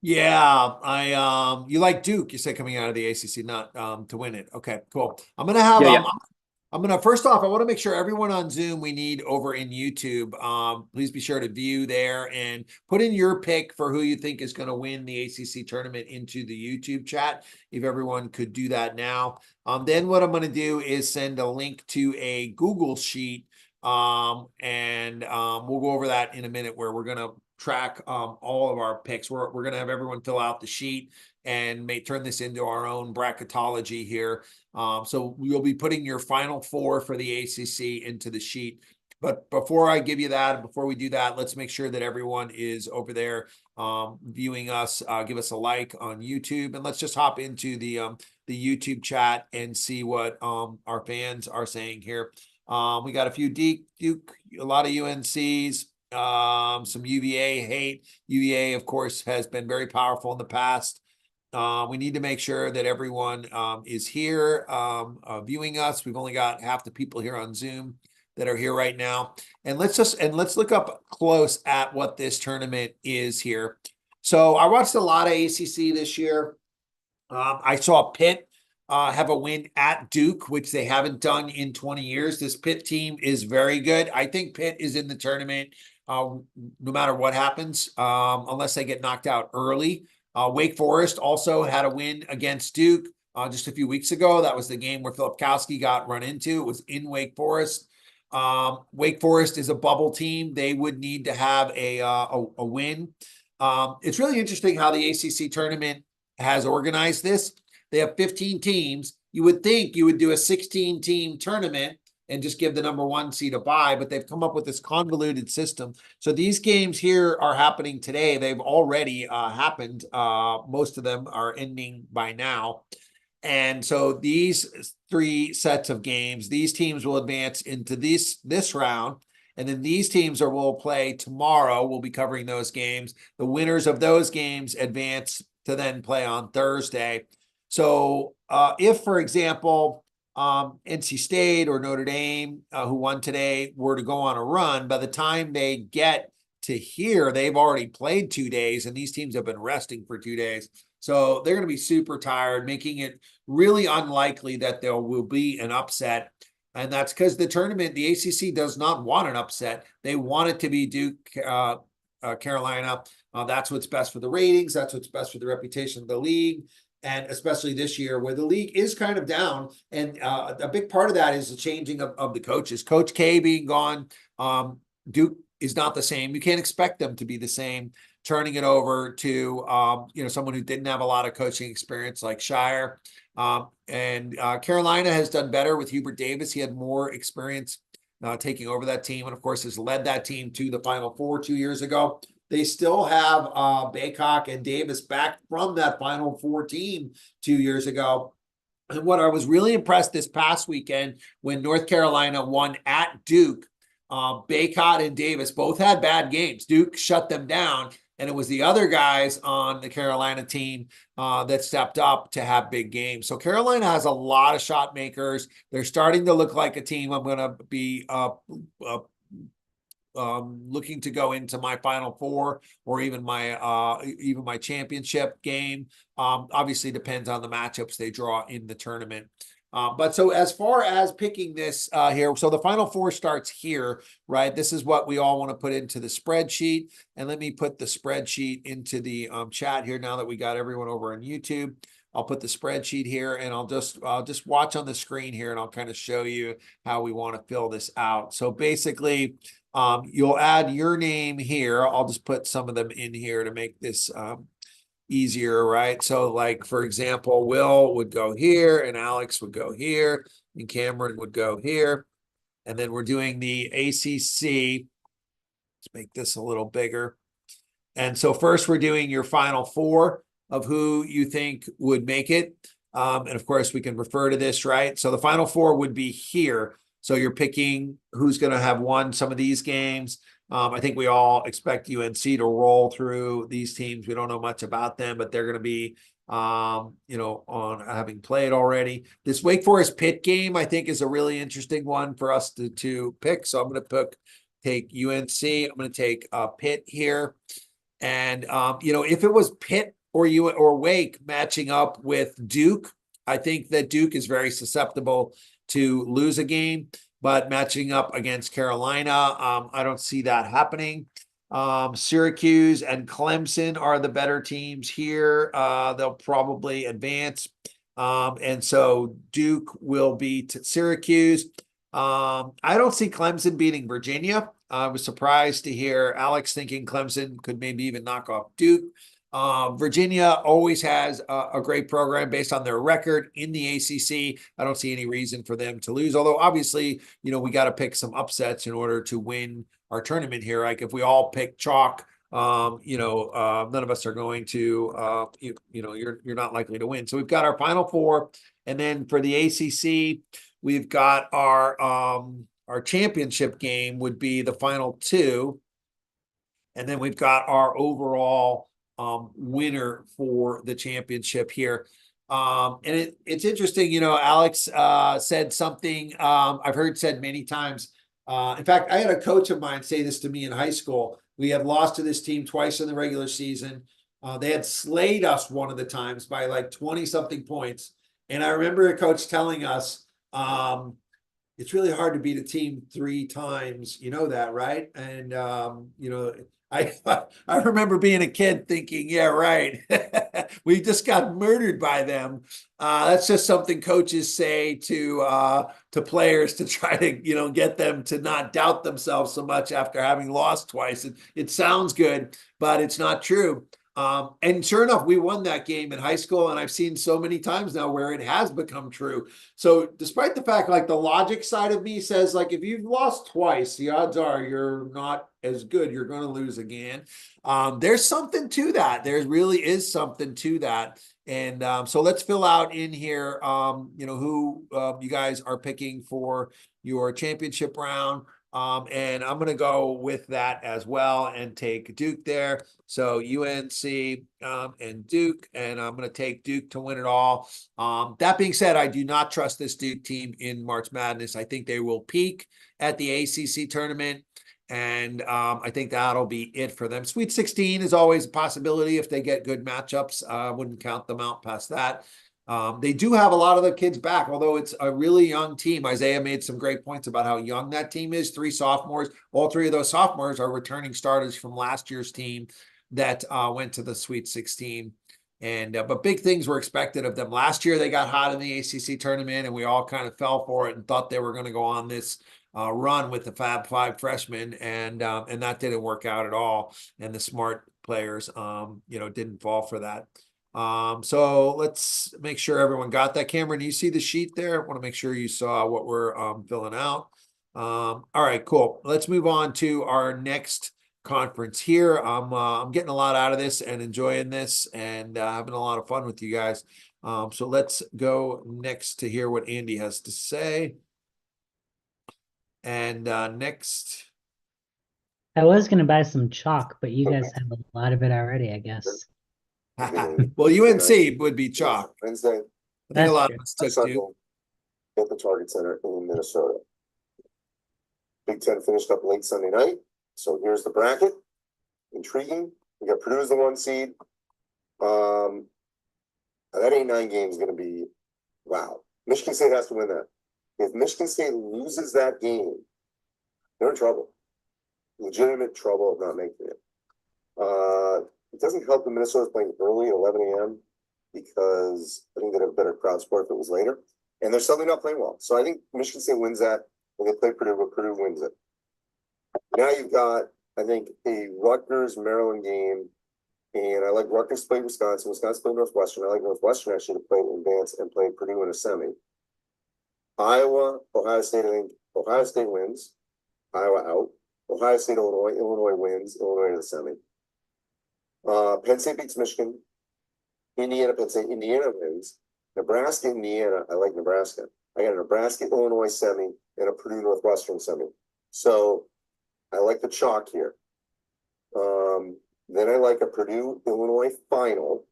Yeah, you like Duke, you say, coming out of the ACC, not to win it. Okay, cool. I'm gonna have I'm gonna first off, I want to make sure everyone on Zoom we need over in YouTube. Please be sure to view there and put in your pick for who you think is going to win the ACC tournament into the YouTube chat. If everyone could do that now. Then what I'm going to do is send a link to a Google sheet, and we'll go over that in a minute, where we're going to track all of our picks. We're going to have everyone fill out the sheet and may turn this into our own bracketology here. So we'll be putting your final 4 for the ACC into the sheet. But before I give you that, before we do that, let's make sure that everyone is over there viewing us. Give us a like on YouTube, and let's just hop into the YouTube chat and see what our fans are saying here. We got a few Duke, a lot of UNCs, some UVA hate. UVA, of course, has been very powerful in the past. We need to make sure that everyone is here viewing us. We've only got half the people here on Zoom that are here right now. And let's look up close at what this tournament is here. So I watched a lot of ACC this year. I saw Pitt have a win at Duke, which they haven't done in 20 years. This Pitt team is very good. I think Pitt is in the tournament no matter what happens, unless they get knocked out early. Wake Forest also had a win against Duke just a few weeks ago. That was the game where Filipkowski got run into. It was in Wake Forest. Wake Forest is a bubble team. They would need to have a win. It's really interesting how the ACC tournament has organized this. They have 15 teams. You would think you would do a 16-team tournament and just give the number 1 seed a bye, but they've come up with this convoluted system. So these games here are happening today. They've already happened. Most of them are ending by now. And so these 3 sets of games, these teams will advance into this round. And then these teams will play tomorrow. We'll be covering those games. The winners of those games advance to then play on Thursday. So if, for example, NC State or Notre Dame, who won today, were to go on a run, by the time they get to here, they've already played 2 days, and these teams have been resting for 2 days. So they're going to be super tired, making it really unlikely that there will be an upset. And that's because the tournament, the ACC does not want an upset. They want it to be Duke, Carolina. That's what's best for the ratings. That's what's best for the reputation of the league. And especially this year where the league is kind of down. And a big part of that is the changing of the coaches. Coach K being gone, Duke is not the same. You can't expect them to be the same. Turning it over to someone who didn't have a lot of coaching experience like Shire. And Carolina has done better with Hubert Davis. He had more experience taking over that team, and of course has led that team to the Final Four 2 years ago. They still have Baycock and Davis back from that Final Four team 2 years ago. And what I was really impressed this past weekend when North Carolina won at Duke, Baycott and Davis both had bad games. Duke shut them down. and it was the other guys on the Carolina team that stepped up to have big games. So Carolina has a lot of shot makers. They're starting to look like a team I'm going to be looking to go into my Final Four or even my championship game. Obviously depends on the matchups they draw in the tournament. But so as far as picking this here, so the Final Four starts here, right? This is what we all want to put into the spreadsheet. And let me put the spreadsheet into the chat here now that we got everyone over on YouTube. I'll put the spreadsheet here, and I'll just watch on the screen here, and I'll kind of show you how we want to fill this out. So basically, you'll add your name here. I'll just put some of them in here to make this easier, right? So like, for example, Will would go here, and Alex would go here, and Cameron would go here. And then we're doing the ACC. Let's make this a little bigger. And so first we're doing your Final Four of who you think would make it. And of course, we can refer to this, right? So the Final Four would be here. So you're picking who's going to have won some of these games. I think we all expect UNC to roll through these teams. We don't know much about them, but they're going to be, on having played already. This Wake Forest Pitt game, I think, is a really interesting one for us to pick. So I'm going to take UNC. I'm going to take Pitt here. And, if it was Pitt or Wake matching up with Duke, I think that Duke is very susceptible to lose a game, but matching up against Carolina, I don't see that happening. Syracuse and Clemson are the better teams here. They'll probably advance. And so Duke will beat Syracuse. I don't see Clemson beating Virginia. I was surprised to hear Alex thinking Clemson could maybe even knock off Duke. Virginia always has a great program based on their record in the ACC. I don't see any reason for them to lose, although obviously, we got to pick some upsets in order to win our tournament here. Like if we all pick chalk, none of us are going to, you're not likely to win. So we've got our Final Four. And then for the ACC, we've got our championship game would be the final two. And then we've got our overall winner for the championship here. And it's interesting, Alex said something I've heard said many times. In fact, I had a coach of mine say this to me in high school. We had lost to this team twice in the regular season. They had slayed us one of the times by like 20-something points. And I remember a coach telling us, it's really hard to beat a team 3 times. You know that, right? And, I remember being a kid thinking, yeah, right. We just got murdered by them. That's just something coaches say to players to try to, get them to not doubt themselves so much after having lost twice. It sounds good, but it's not true. And sure enough, we won that game in high school, and I've seen so many times now where it has become true. So despite the fact, like the logic side of me says, like, if you've lost twice, the odds are you're not as good. You're going to lose again. There's something to that. There really is something to that. And so let's fill out in here, who you guys are picking for your championship round. And I'm going to go with that as well and take Duke there. So UNC and Duke, and I'm going to take Duke to win it all. That being said, I do not trust this Duke team in March Madness. I think they will peak at the ACC tournament, and I think that'll be it for them. Sweet 16 is always a possibility if they get good matchups. I wouldn't count them out past that. They do have a lot of the kids back, although it's a really young team. Isaiah made some great points about how young that team is. 3 sophomores. All 3 of those sophomores are returning starters from last year's team that went to the Sweet 16. And but big things were expected of them. Last year, they got hot in the ACC tournament, and we all kind of fell for it and thought they were going to go on this run with the Fab 5 freshmen, and that didn't work out at all. And the smart players, didn't fall for that. So let's make sure everyone got that. Cameron, do you see the sheet there? I want to make sure you saw what we're filling out. All right, cool. Let's move on to our next conference here. I'm getting a lot out of this and enjoying this and having a lot of fun with you guys. So let's go next to hear what Andy has to say. And next I was gonna buy some chalk, but you guys have a lot of it already, I guess. Well, UNC would be chalk. Wednesday, I think a That's lot true. of us took Sunday, Duke. at the Target Center in Minnesota. Big Ten finished up late Sunday night. So here's the bracket. Intriguing. We got Purdue as the 1 seed. That 8-9 game is going to be wow. Michigan State has to win that. If Michigan State loses that game, they're in trouble. Legitimate trouble of not making it. It doesn't help that Minnesota's playing early at 11 a.m. because I think they'd have a better crowd support if it was later. And they're suddenly not playing well. So I think Michigan State wins that, and they play Purdue, but Purdue wins it. Now you've got, I think, a Rutgers-Maryland game, and I like Rutgers to play Wisconsin. Wisconsin played Northwestern. I like Northwestern actually to play in advance and play Purdue in a semi. Iowa, Ohio State, I think Ohio State wins. Iowa out. Ohio State, Illinois. Illinois wins. Illinois to the semi. Penn State beats Michigan. Indiana, Penn State. Indiana wins. Nebraska, Indiana. I like Nebraska. I got a Nebraska, Illinois semi and a Purdue Northwestern semi. So I like the chalk here. Then I like a Purdue, Illinois final.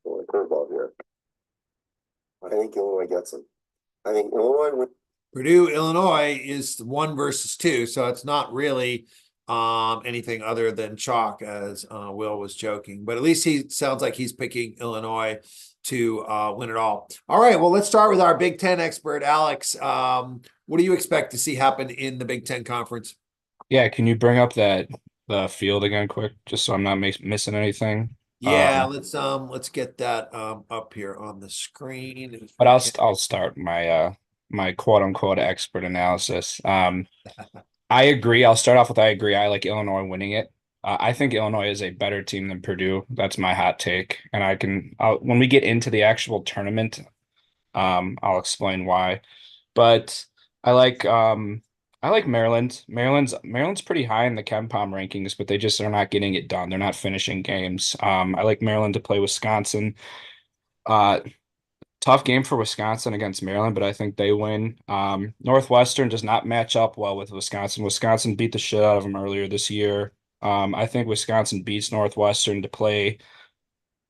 Oh, a curveball here. I think Illinois gets them. I think Illinois would. Purdue, Illinois is 1 versus 2, so it's not really anything other than chalk, as Will was joking. But at least he sounds like he's picking Illinois to win it all. All right, well, let's start with our Big Ten expert, Alex. What do you expect to see happen in the Big Ten Conference? Yeah, can you bring up the field again quick, just so I'm not missing anything? Yeah, let's get that up here on the screen. But I'll start my my quote unquote expert analysis. I agree. I'll start off with I agree. I like Illinois winning it. I think Illinois is a better team than Purdue. That's my hot take, and when we get into the actual tournament, I'll explain why. But I like Maryland. Maryland's pretty high in the KenPom rankings, but they just are not getting it done. They're not finishing games. I like Maryland to play Wisconsin. Tough game for Wisconsin against Maryland, but I think they win. Northwestern does not match up well with Wisconsin. Wisconsin beat the shit out of them earlier this year. I think Wisconsin beats Northwestern to play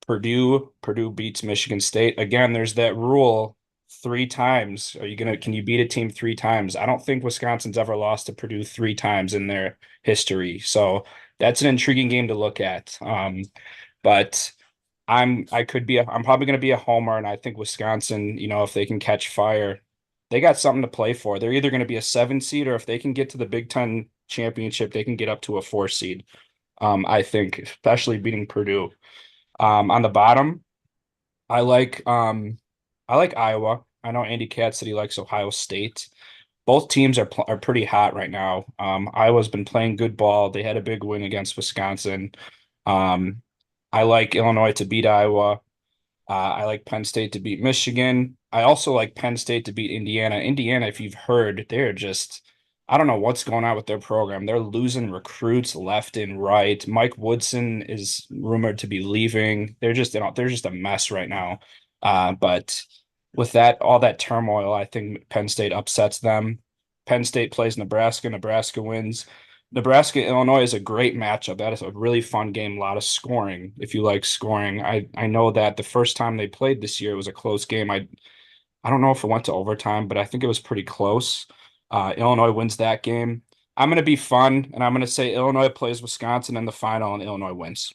Purdue. Purdue beats Michigan State. Again, there's that rule 3 times. Can you beat a team 3 times? I don't think Wisconsin's ever lost to Purdue 3 times in their history. So that's an intriguing game to look at. But I'm probably going to be a homer, and I think Wisconsin, if they can catch fire, they got something to play for. They're either going to be a 7 seed, or if they can get to the Big Ten championship, they can get up to a 4 seed. I think, especially beating Purdue. On the bottom, I like Iowa. I know Andy Katz said he likes Ohio State. Both teams are pretty hot right now. Iowa's been playing good ball. They had a big win against Wisconsin. I like Illinois to beat Iowa. I like Penn State to beat Michigan. I also like Penn State to beat Indiana. Indiana, if you've heard, I don't know what's going on with their program. They're losing recruits left and right. Mike Woodson is rumored to be leaving. They're just a mess right now. But with all that turmoil, I think Penn State upsets them. Penn State plays Nebraska. Nebraska wins. Nebraska, Illinois is a great matchup. That is a really fun game, a lot of scoring. If you like scoring, I know that the first time they played this year, it was a close game. I don't know if it went to overtime, but I think it was pretty close. Illinois wins that game. I'm going to be fun, and I'm going to say Illinois plays Wisconsin in the final, and Illinois wins.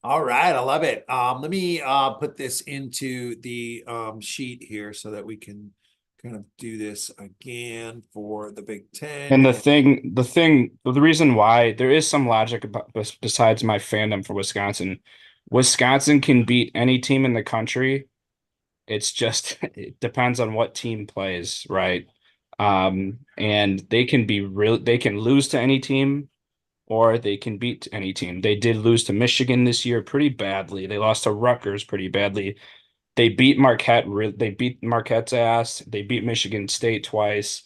All right, I love it. Let me put this into the sheet here so that we can kind of do this again for the Big Ten. And the reason why there is some logic besides my fandom for Wisconsin. Wisconsin can beat any team in the country. It's just it depends on what team plays, right? And they can lose to any team, or they can beat any team. They did lose to Michigan this year pretty badly. They lost to Rutgers pretty badly. They beat Marquette. They beat Marquette's ass. They beat Michigan State twice.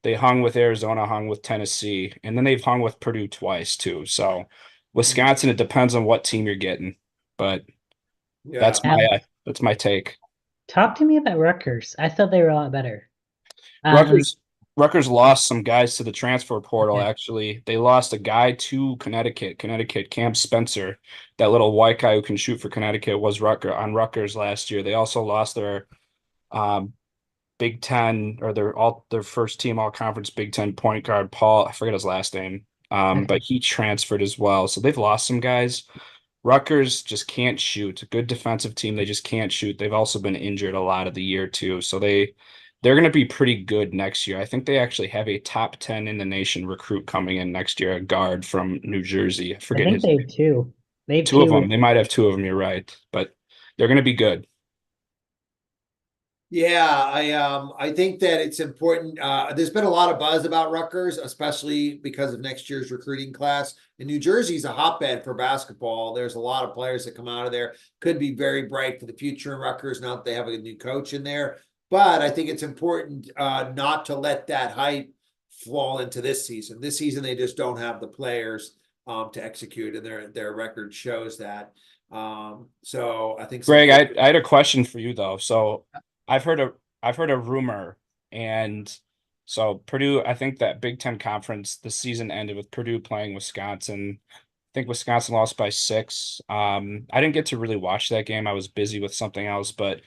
They hung with Arizona, hung with Tennessee, and then they've hung with Purdue twice too. So Wisconsin, it depends on what team you're getting, but Yeah. that's my take. Talk to me about Rutgers. I thought they were a lot better. Rutgers Rutgers lost some guys to the transfer portal, Okay. actually. They lost a guy to Connecticut, Cam Spencer. That little white guy who can shoot for Connecticut was Rutgers last year. They also lost their um, Big Ten, or their first team all conference Big Ten point guard, Paul, I forget his last name. But Okay. he transferred as well. So they've lost some guys. Rutgers just can't shoot. A good defensive team, they just can't shoot. They've also been injured a lot of the year too. So they're going to be pretty good next year. I think they actually have a top 10 in the nation recruit coming in next year, a guard from New Jersey. I I forget think his they name. have two. They have Two of two. them. They might have two of them, you're right. But they're going to be good. Yeah, I think that it's important. There's been a lot of buzz about Rutgers, especially because of next year's recruiting class. And New Jersey's a hotbed for basketball. There's a lot of players that come out of there. Could be very bright for the future in Rutgers now that they have a new coach in there. But I think it's important not to let that hype fall into this season. This season, they just don't have the players to execute, and their record shows that. So I think some Greg, people. I had a question for you though. So I've heard a I've heard a rumor, and so Purdue, I think that Big Ten conference, the season ended with Purdue playing Wisconsin. I think Wisconsin lost by 6. I didn't get to really watch that game. I was busy with something else, but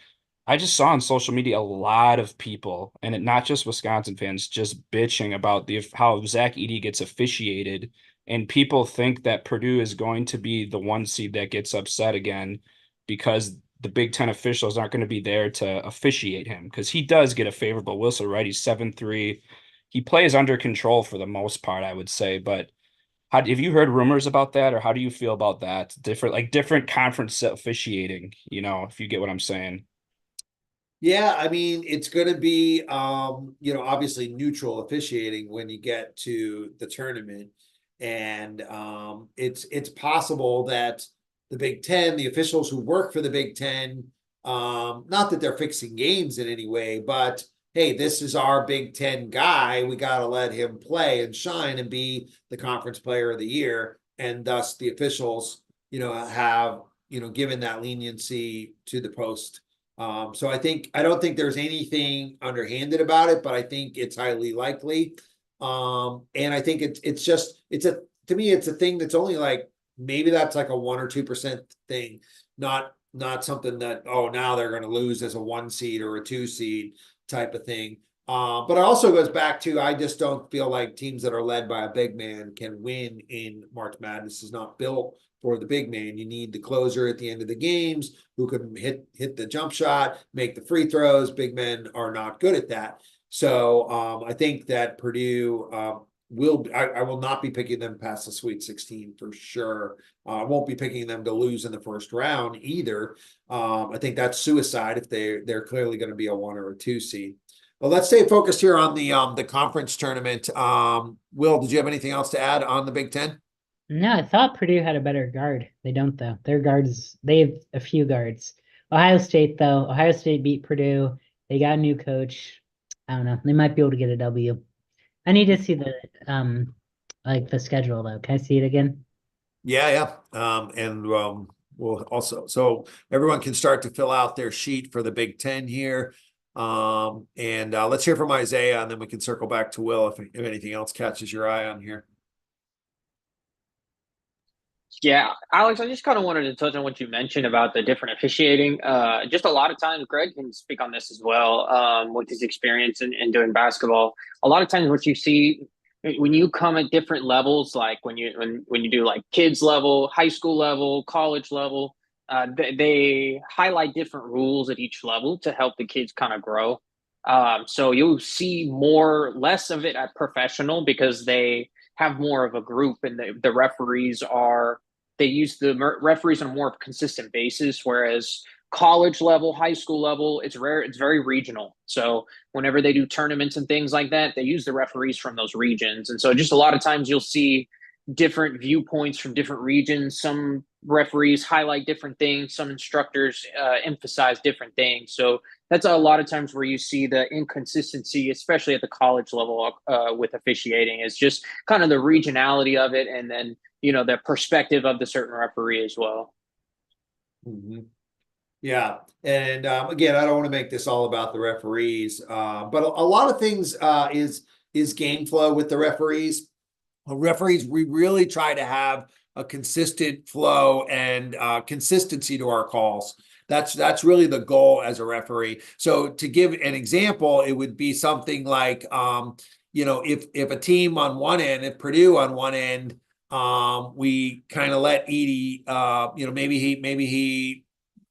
I just saw on social media a lot of people, and not just Wisconsin fans, just bitching about the how Zach Edey gets officiated, and people think that Purdue is going to be the 1 seed that gets upset again because the Big Ten officials aren't going to be there to officiate him, because he does get a favorable whistle, right? He's 7'3". He plays under control for the most part, I would say. But have you heard rumors about that, or how do you feel about that? Different conference officiating, if you get what I'm saying. Yeah, I mean, it's going to be, obviously neutral officiating when you get to the tournament. And it's possible that the Big Ten, the officials who work for the Big Ten, not that they're fixing games in any way, but hey, this is our Big Ten guy. We got to let him play and shine and be the conference player of the year. And thus the officials, have, given that leniency to the post. So I don't think there's anything underhanded about it, but I think it's highly likely. And I think to me, it's a thing that's only like, maybe that's like a 1 or 2% thing, not something that, oh, now they're going to lose as a 1 seed or a 2 seed type of thing. But it also goes back to, I just don't feel like teams that are led by a big man can win in March Madness. Is not built for the big man. You need the closer at the end of the games who can hit the jump shot, make the free throws. Big men are not good at that. So I think that Purdue I will not be picking them past the Sweet 16 for sure. I won't be picking them to lose in the first round either. I think that's suicide if they're clearly going to be a 1 or a 2 seed. Well, let's stay focused here on the conference tournament. Will, did you have anything else to add on the Big Ten? No, I thought Purdue had a better guard. They don't though. Their guards, they have a few guards. Ohio State though, Ohio State beat Purdue. They got a new coach. I don't know. They might be able to get a W. I need to see the schedule though. Can I see it again? Yeah. And we'll also, so everyone can start to fill out their sheet for the Big Ten here. And let's hear from Isaiah, and then we can circle back to Will if anything else catches your eye on here. Yeah, Alex, I just kind of wanted to touch on what you mentioned about the different officiating. Just a lot of times, Greg can speak on this as well, with his experience in doing basketball. A lot of times, what you see when you come at different levels, like when you do like kids level, high school level, college level, they highlight different rules at each level to help the kids kind of grow. So you'll see less of it at professional because they have more of a group, and the referees they use the referees on a more consistent basis, whereas college level, high school level, it's rare, it's very regional. So whenever they do tournaments and things like that, they use the referees from those regions. And so just a lot of times you'll see different viewpoints from different regions. Some referees highlight different things, some instructors emphasize different things. So that's a lot of times where you see the inconsistency, especially at the college level, with officiating, is just kind of the regionality of it, and then the perspective of the certain referee as well. Mm-hmm. Yeah, and again, I don't want to make this all about the referees, but a lot of things is is game flow with the referees. Referees, we really try to have a consistent flow and consistency to our calls. That's really the goal as a referee. So to give an example, it would be something like, if a team on one end, if Purdue on one end, we kind of let Edie, maybe he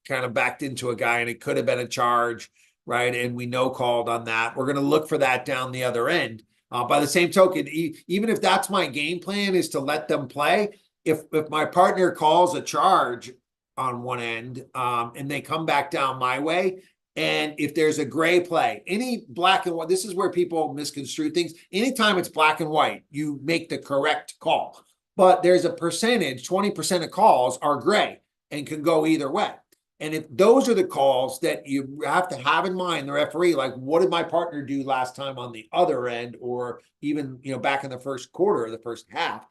kind of backed into a guy and it could have been a charge, right? And we no called on that. We're going to look for that down the other end. By the same token, even if that's my game plan is to let them play, if my partner calls a charge on one end and they come back down my way, and if there's a gray play, any black and white, this is where people misconstrue things. Anytime it's black and white, you make the correct call. But there's a percentage, 20% of calls are gray and can go either way. And if those are the calls that you have to have in mind, the referee, like, what did my partner do last time on the other end, or even, back in the first quarter or the first half,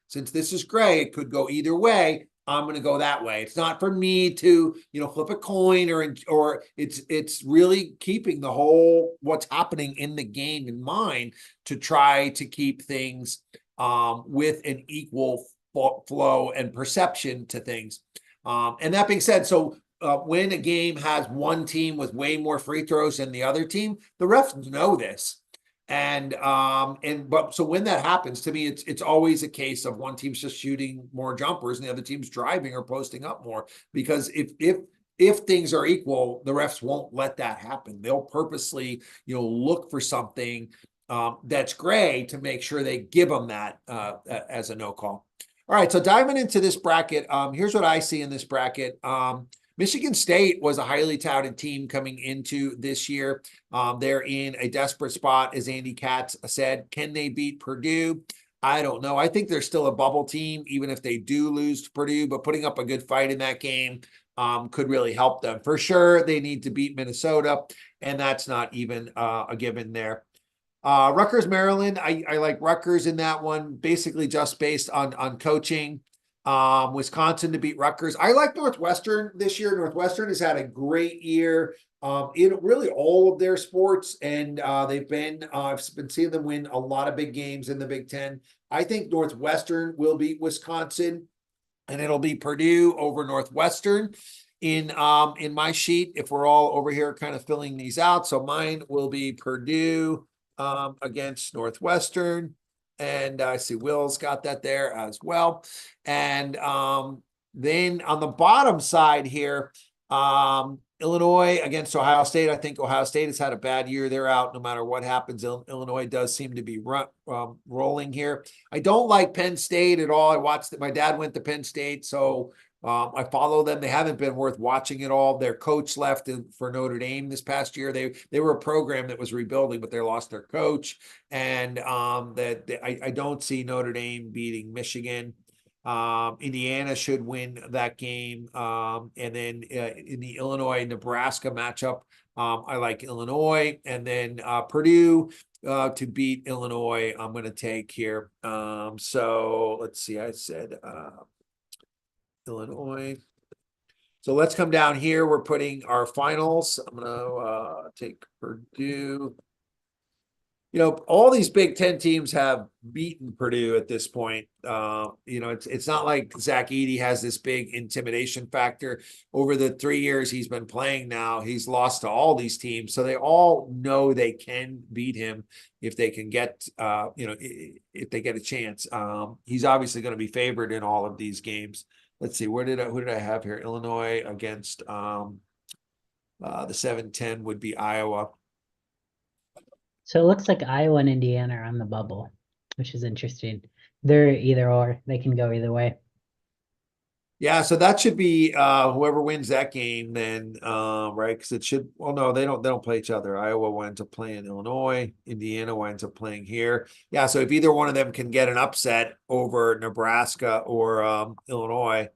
since this is gray, it could go either way. I'm going to go that way. It's not for me to, flip a coin or it's really keeping the whole, what's happening in the game in mind to try to keep things with an equal flow and perception to things. And that being said, so when a game has one team with way more free throws than the other team, the refs know this. But so when that happens, to me, it's always a case of one team's just shooting more jumpers and the other team's driving or posting up more. Because if things are equal, the refs won't let that happen. They'll purposely, look for something that's gray to make sure they give them that as a no call. All right, so diving into this bracket, here's what I see in this bracket. Michigan State was a highly touted team coming into this year. They're in a desperate spot, as Andy Katz said. Can they beat Purdue? I don't know. I think they're still a bubble team, even if they do lose to Purdue, but putting up a good fight in that game could really help them. For sure, they need to beat Minnesota, and that's not even a given there. Rutgers, Maryland. I like Rutgers in that one, basically just based on coaching. Wisconsin to beat Rutgers. I like Northwestern this year. Northwestern has had a great year in really all of their sports, and I've been seeing them win a lot of big games in the Big 10. I think Northwestern will beat Wisconsin, and it'll be Purdue over Northwestern in my sheet, if we're all over here kind of filling these out. So mine will be Purdue against Northwestern. And I see Will's got that there as well. And then on the bottom side here, Illinois against Ohio State. I think Ohio State has had a bad year. They're out no matter what happens. Illinois does seem to be rolling here. I don't like Penn State at all. I watched it. My dad went to Penn State, so I follow them. They haven't been worth watching at all. Their coach left for Notre Dame this past year. They were a program that was rebuilding, but they lost their coach. And I don't see Notre Dame beating Michigan. Indiana should win that game. And then in the Illinois-Nebraska matchup, I like Illinois. And then Purdue to beat Illinois, I'm going to take here. So let's see. I said Illinois. So let's come down here. We're putting our finals. I'm going to take Purdue. All these Big 10 teams have beaten Purdue at this point. It's not like Zach Edey has this big intimidation factor. Over the 3 years he's been playing now, he's lost to all these teams. So they all know they can beat him if they can get, if they get a chance. He's obviously going to be favored in all of these games. Let's see, who did I have here? Illinois against the 7-10 would be Iowa. So it looks like Iowa and Indiana are on the bubble, which is interesting. They're either or. They can go either way. Yeah, so that should be whoever wins that game then, right? Because it should. Well, no, they don't play each other. Iowa winds up playing Illinois. Indiana winds up playing here. Yeah, so if either one of them can get an upset over Nebraska or Illinois,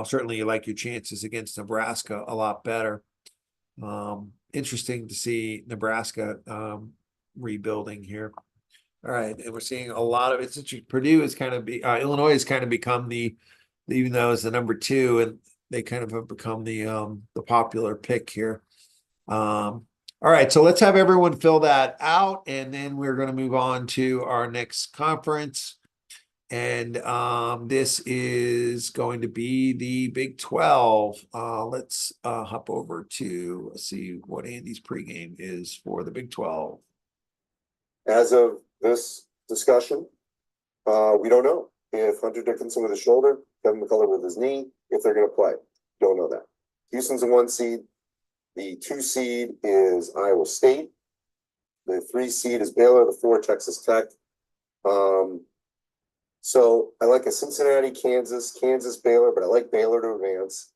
certainly you like your chances against Nebraska a lot better. Interesting to see Nebraska rebuilding here. All right, and we're seeing a lot of it. Purdue is kind of Illinois has kind of become even though it's the number 2, and they kind of have become the popular pick here. All right, so let's have everyone fill that out, and then we're going to move on to our next conference. And this is going to be the Big 12. Let's hop over to see what Andy's pregame is for the Big 12. As of this discussion, we don't know if Hunter Dickinson with his shoulder, Kevin McCullough with his knee, if they're going to play. Don't know that. Houston's a 1 seed. The 2 seed is Iowa State. The 3 seed is Baylor. The 4, Texas Tech. So I like a Cincinnati, Kansas, Baylor, but I like Baylor to advance.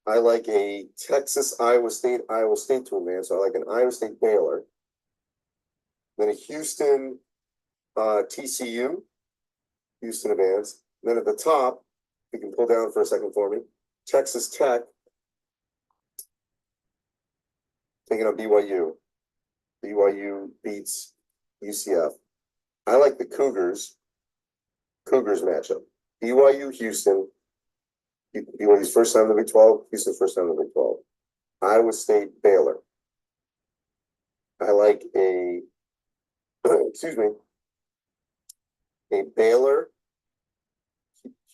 I like a Texas, Iowa State to advance. So I like an Iowa State, Baylor. Then a Houston, TCU, Houston advance. And then at the top, you can pull down for a second for me, Texas Tech, taking on BYU. BYU beats UCF. I like the Cougars matchup. BYU, Houston. BYU's first time in the Big 12. Houston's first time in the Big 12. Iowa State, Baylor. I like a, excuse me, a Baylor,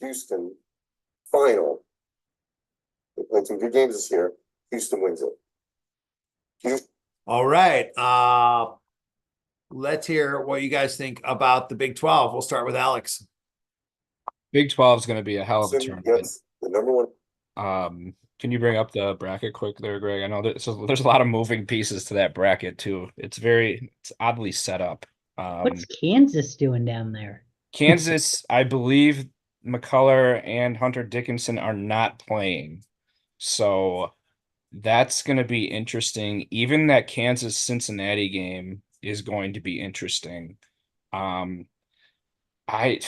Houston final. They played some good games this year. Houston wins it. All right. Let's hear what you guys think about the Big 12. We'll start with Alex. Big 12 is going to be a hell of a Houston tournament. gets the number 1. Can you bring up the bracket quick there, Greg? I know there's a lot of moving pieces to that bracket too. It's oddly set up. What's Kansas doing down there? Kansas, I believe McCullough and Hunter Dickinson are not playing. So that's going to be interesting. Even that Kansas-Cincinnati game is going to be interesting. I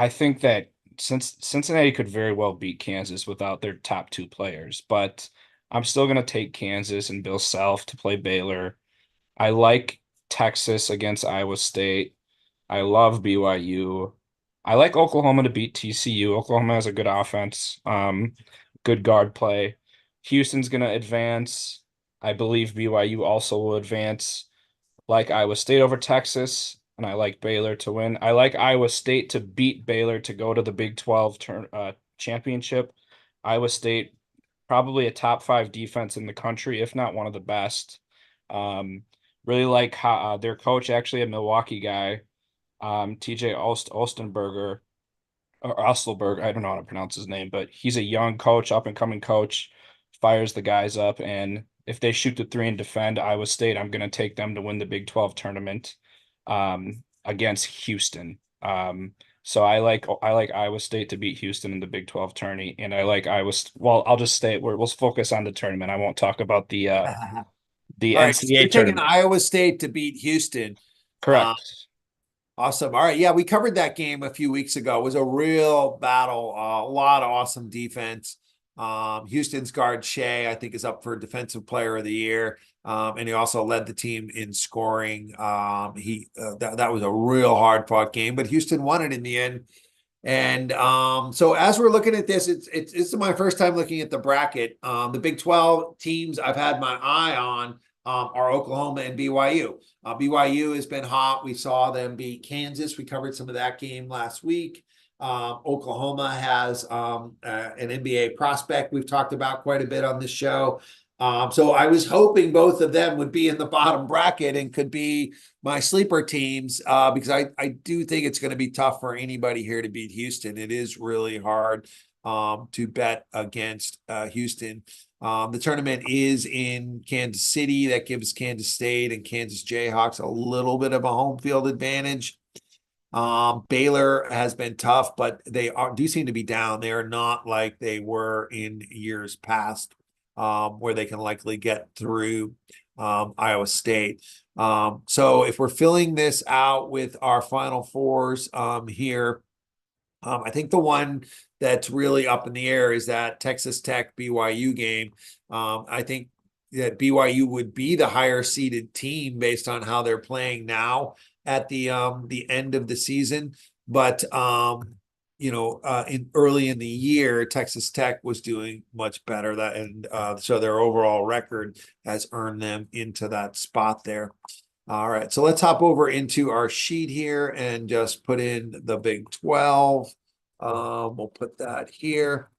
think that since Cincinnati could very well beat Kansas without their top 2 players, but I'm still going to take Kansas and Bill Self to play Baylor. I like Texas against Iowa State. I love BYU. I like Oklahoma to beat TCU. Oklahoma has a good offense, good guard play. Houston's going to advance. I believe BYU also will advance. Like Iowa State over Texas, and I like Baylor to win. I like Iowa State to beat Baylor to go to the Big 12 championship. Iowa State, probably a top 5 defense in the country, if not one of the best. Really like their coach, actually a Milwaukee guy, TJ Ostenberger, or Ostelberg. I don't know how to pronounce his name, but he's a young coach, up and coming coach, fires the guys up. And if they shoot the 3 and defend Iowa State, I'm going to take them to win the Big 12 tournament against Houston. So I like Iowa State to beat Houston in the Big 12 tourney, and I like well, I'll just stay we'll focus on the tournament. I won't talk about the All right, so NCAA you're taking tournament. Iowa State to beat Houston. Correct. Awesome. All right. Yeah, we covered that game a few weeks ago. It was a real battle. A lot of awesome defense. Houston's guard Shea, I think, is up for Defensive Player of the Year. And he also led the team in scoring. That was a real hard fought game, but Houston won it in the end. And so as we're looking at this, it's my first time looking at the bracket. The Big 12 teams I've had my eye on are Oklahoma and BYU. BYU has been hot. We saw them beat Kansas. We covered some of that game last week. Oklahoma has an NBA prospect we've talked about quite a bit on this show. So I was hoping both of them would be in the bottom bracket and could be my sleeper teams because I do think it's going to be tough for anybody here to beat Houston. It is really hard to bet against Houston. The tournament is in Kansas City. That gives Kansas State and Kansas Jayhawks a little bit of a home field advantage. Baylor has been tough, but they do seem to be down. They are not like they were in years past, where they can likely get through Iowa State. So if we're filling this out with our Final Fours here, I think the one that's really up in the air is that Texas Tech BYU game. I think that BYU would be the higher seeded team based on how they're playing now at the end of the season. But in early in the year, Texas Tech was doing much better so their overall record has earned them into that spot there. All right, so let's hop over into our sheet here and just put in the Big 12. We'll put that here.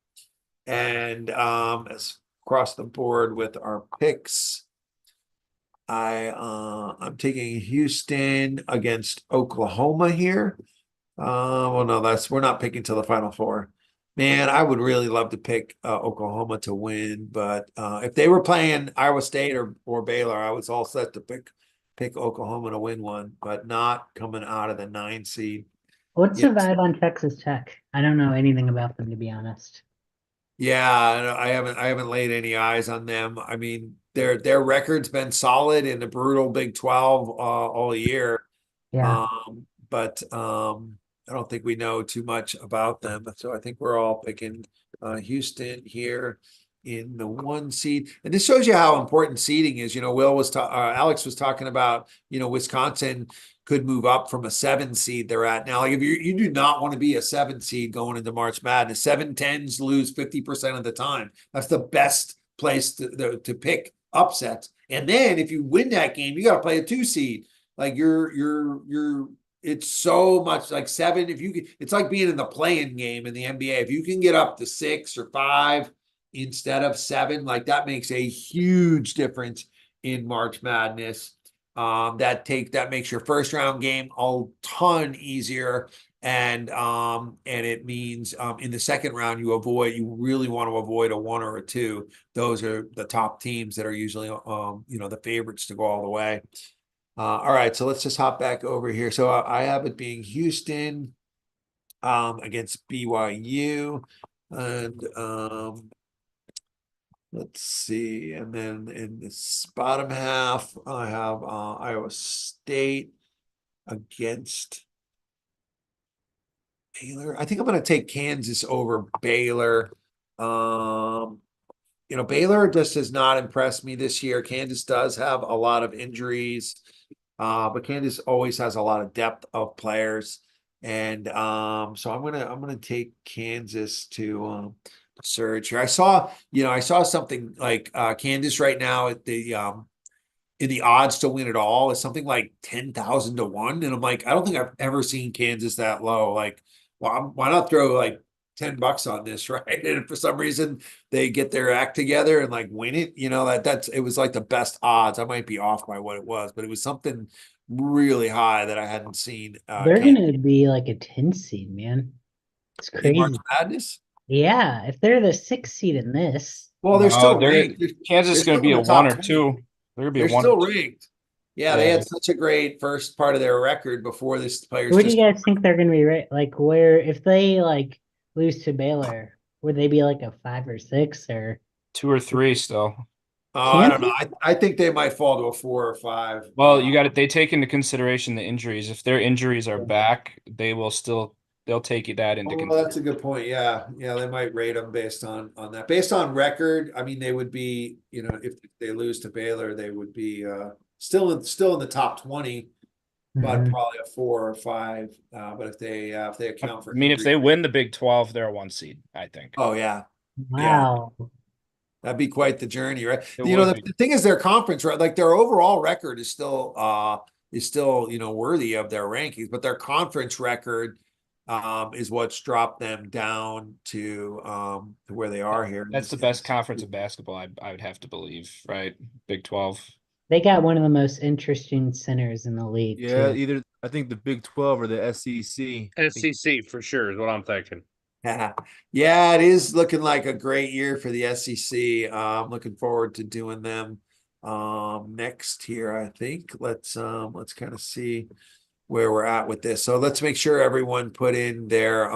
And as across the board with our picks, I'm taking Houston against Oklahoma here. Well, no, we're not picking till the Final Four. Man, I would really love to pick Oklahoma to win, but if they were playing Iowa State or Baylor, I was all set to pick Oklahoma to win one, but not coming out of the 9 seed. What's the vibe on Texas Tech? I don't know anything about them, to be honest. Yeah, I haven't laid any eyes on them. I mean, their record's been solid in the brutal Big 12 all year. Yeah. But I don't think we know too much about them. So I think we're all picking Houston here in the 1 seed. And this shows you how important seeding is. Alex was talking about, Wisconsin could move up from a 7 seed they're at now. Like if you do not want to be a 7 seed going into March Madness, 7-10s lose 50% of the time. That's the best place to pick upsets. And then if you win that game, you got to play a 2 seed. Like it's so much like 7. It's like being in the play-in game in the NBA. If you can get up to 6 or 5 instead of 7, like that makes a huge difference in March Madness. That makes your first round game a ton easier. And it means in the second round you really want to avoid a 1 or a 2. Those are the top teams that are usually the favorites to go all the way. All right, so let's just hop back over here. So I have it being Houston against BYU, and let's see. And then in this bottom half, I have Iowa State against Baylor. I think I'm going to take Kansas over Baylor. Baylor just has not impressed me this year. Kansas does have a lot of injuries. But Kansas always has a lot of depth of players, and so I'm gonna take Kansas to surge here. I saw something like Kansas right now at the in the odds to win it all is something like 10,000 to 1, and I'm like, I don't think I've ever seen Kansas that low. Like, well, why not throw like $10 on this, right? And for some reason they get their act together and like win it. It was like the best odds. I might be off by what it was, but it was something really high that I hadn't seen. They're gonna be like a 10 seed, man. It's In March crazy. Madness. Yeah, if they're the 6 seed in this. Well, they're still ranked. Kansas is going to be a 1 or 2. They're going to be a 1. Still ranked. Yeah, they had such a great first part of their record before this players. Where do you guys think they're gonna be like where if they like lose to Baylor, would they be like a 5 or 6 or 2 or 3 still? Oh, I don't know. I think they might fall to a 4 or 5. Well, they take into consideration the injuries. If their injuries are back, they'll take that into consideration. Well, that's a good point. Yeah. They might rate them based on that. Based on record, I mean, they would be, if they lose to Baylor, they would be still in the top 20, but probably a 4 or 5. But if they account for, if they win the Big 12, they're a 1 seed, I think. Oh yeah. wow. Yeah. That'd be quite the journey, right? The thing is their conference, right? Like their overall record is still worthy of their rankings, but their conference record is what's dropped them down to where they are here. That's the best conference of basketball, I would have to believe, right? Big 12. They got one of the most interesting centers in the league. Yeah, too. either I think the Big 12 or the SEC. SEC for sure is what I'm thinking. Yeah, it is looking like a great year for the SEC. I'm looking forward to doing them next here. I think let's kind of see where we're at with this. So let's make sure everyone put in their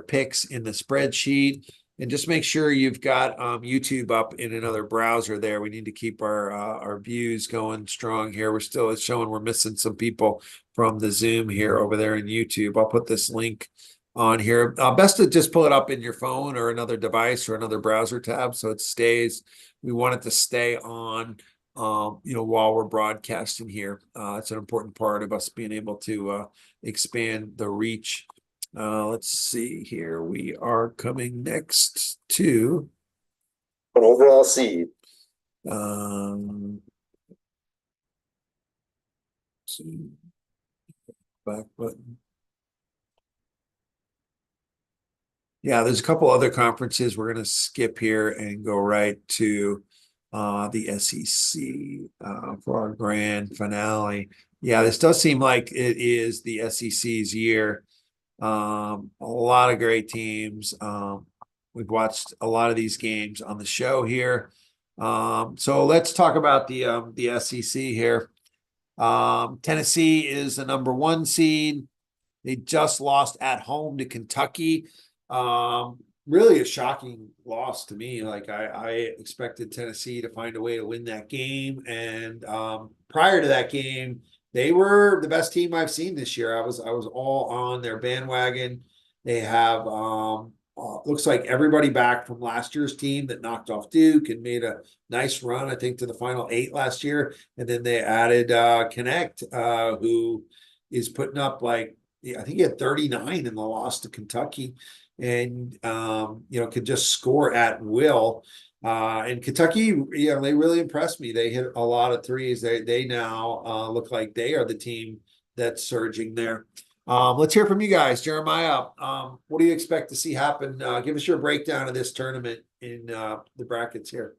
picks in the spreadsheet, and just make sure you've got YouTube up in another browser there. We need to keep our views going strong here. It's showing we're missing some people from the Zoom here over there in YouTube. I'll put this link on here. Best to just pull it up in your phone or another device or another browser tab so it stays. We want it to stay on while we're broadcasting here. It's an important part of us being able to expand the reach Let's see here. We are coming next to An overall seed. um back button. Yeah, there's a couple other conferences we're going to skip here and go right to the SEC for our grand finale. Yeah, this does seem like it is the SEC's year. A lot of great teams. We've watched a lot of these games on the show here. So let's talk about the SEC here. Tennessee is the number 1 seed. They just lost at home to Kentucky. Really a shocking loss to me. Like I expected Tennessee to find a way to win that game. And prior to that game, they were the best team I've seen this year. I was all on their bandwagon. They have looks like everybody back from last year's team that knocked off Duke and made a nice run, I think, to the Final 8 last year. And then they added Connect, who is putting up like, I think he had 39 in the loss to Kentucky, and could just score at will. And Kentucky, they really impressed me. They hit a lot of threes. They now look like they are the team that's surging there. Let's hear from you guys. Jeremiah, what do you expect to see happen? Give us your breakdown of this tournament in the brackets here.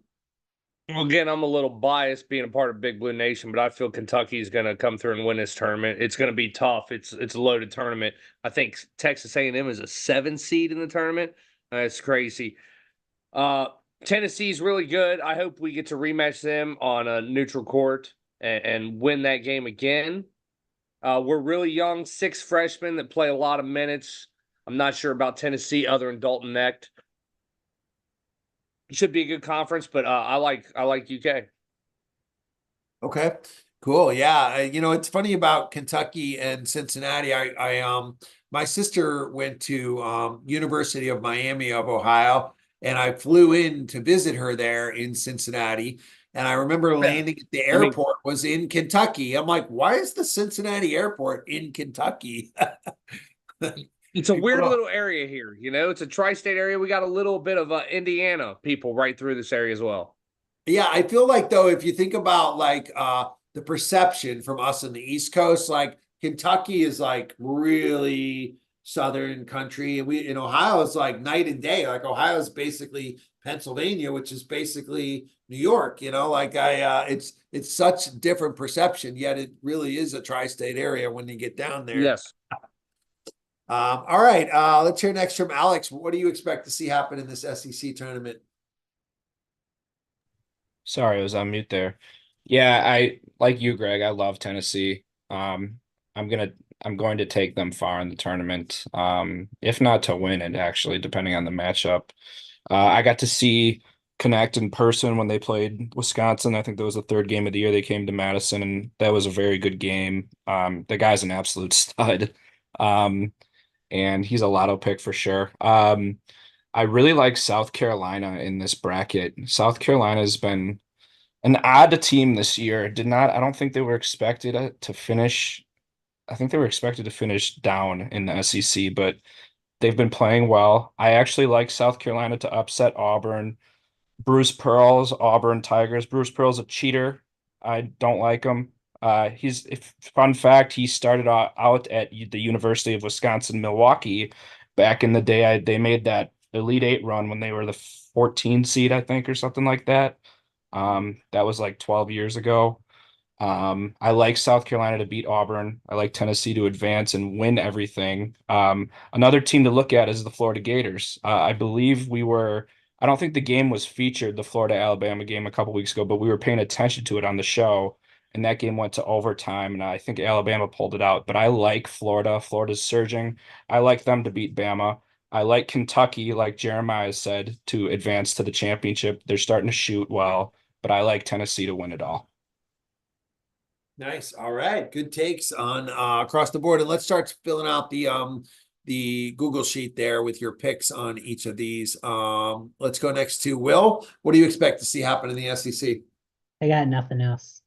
Well, again, I'm a little biased being a part of Big Blue Nation, but I feel Kentucky is going to come through and win this tournament. It's going to be tough. It's a loaded tournament. I think Texas A&M is a 7 seed in the tournament. That's crazy. Tennessee's really good. I hope we get to rematch them on a neutral court and win that game again. We're really young, 6 freshmen that play a lot of minutes. I'm not sure about Tennessee other than Dalton Knecht. It should be a good conference, but I like UK. Okay, cool. Yeah, it's funny about Kentucky and Cincinnati. My sister went to University of Miami of Ohio, and I flew in to visit her there in Cincinnati. And I remember landing at the airport was in Kentucky. I'm like, why is the Cincinnati airport in Kentucky? It's a weird little area here. It's a tri-state area. We got a little bit of Indiana people right through this area as well. Yeah, I feel like, though, if you think about like the perception from us in the East Coast, like Kentucky is like really southern country, and we in Ohio is like night and day. Like Ohio is basically Pennsylvania, which is basically New York. It's such different perception, yet it really is a tri-state area when you get down there. Yes. All right, let's hear next from Alex. What do you expect to see happen in this SEC tournament? Sorry, I was on mute there. Yeah, I like you, Greg. I love Tennessee. I'm going to take them far in the tournament. If not to win it, actually, depending on the matchup. I got to see Connect in person when they played Wisconsin. I think that was the 3rd game of the year. They came to Madison, and that was a very good game. The guy's an absolute stud. And he's a lotto pick for sure. I really like South Carolina in this bracket. South Carolina has been an odd team this year. I don't think they were expected to finish. I think they were expected to finish down in the SEC, but they've been playing well. I actually like South Carolina to upset Auburn. Bruce Pearl's Auburn Tigers. Bruce Pearl's a cheater. I don't like him. Fun fact, he started out at the University of Wisconsin-Milwaukee back in the day. They made that Elite 8 run when they were the 14 seed, I think, or something like that. That was like 12 years ago. I like South Carolina to beat Auburn. I like Tennessee to advance and win everything. Another team to look at is the Florida Gators. I don't think the game was featured, the Florida-Alabama game a couple weeks ago, but we were paying attention to it on the show, and that game went to overtime, and I think Alabama pulled it out. But I like Florida. Florida's surging. I like them to beat Bama. I like Kentucky, like Jeremiah said, to advance to the championship. They're starting to shoot well, but I like Tennessee to win it all. Nice. All right. Good takes on across the board. And let's start filling out the Google sheet there with your picks on each of these. Let's go next to Will. What do you expect to see happen in the SEC? I got nothing else.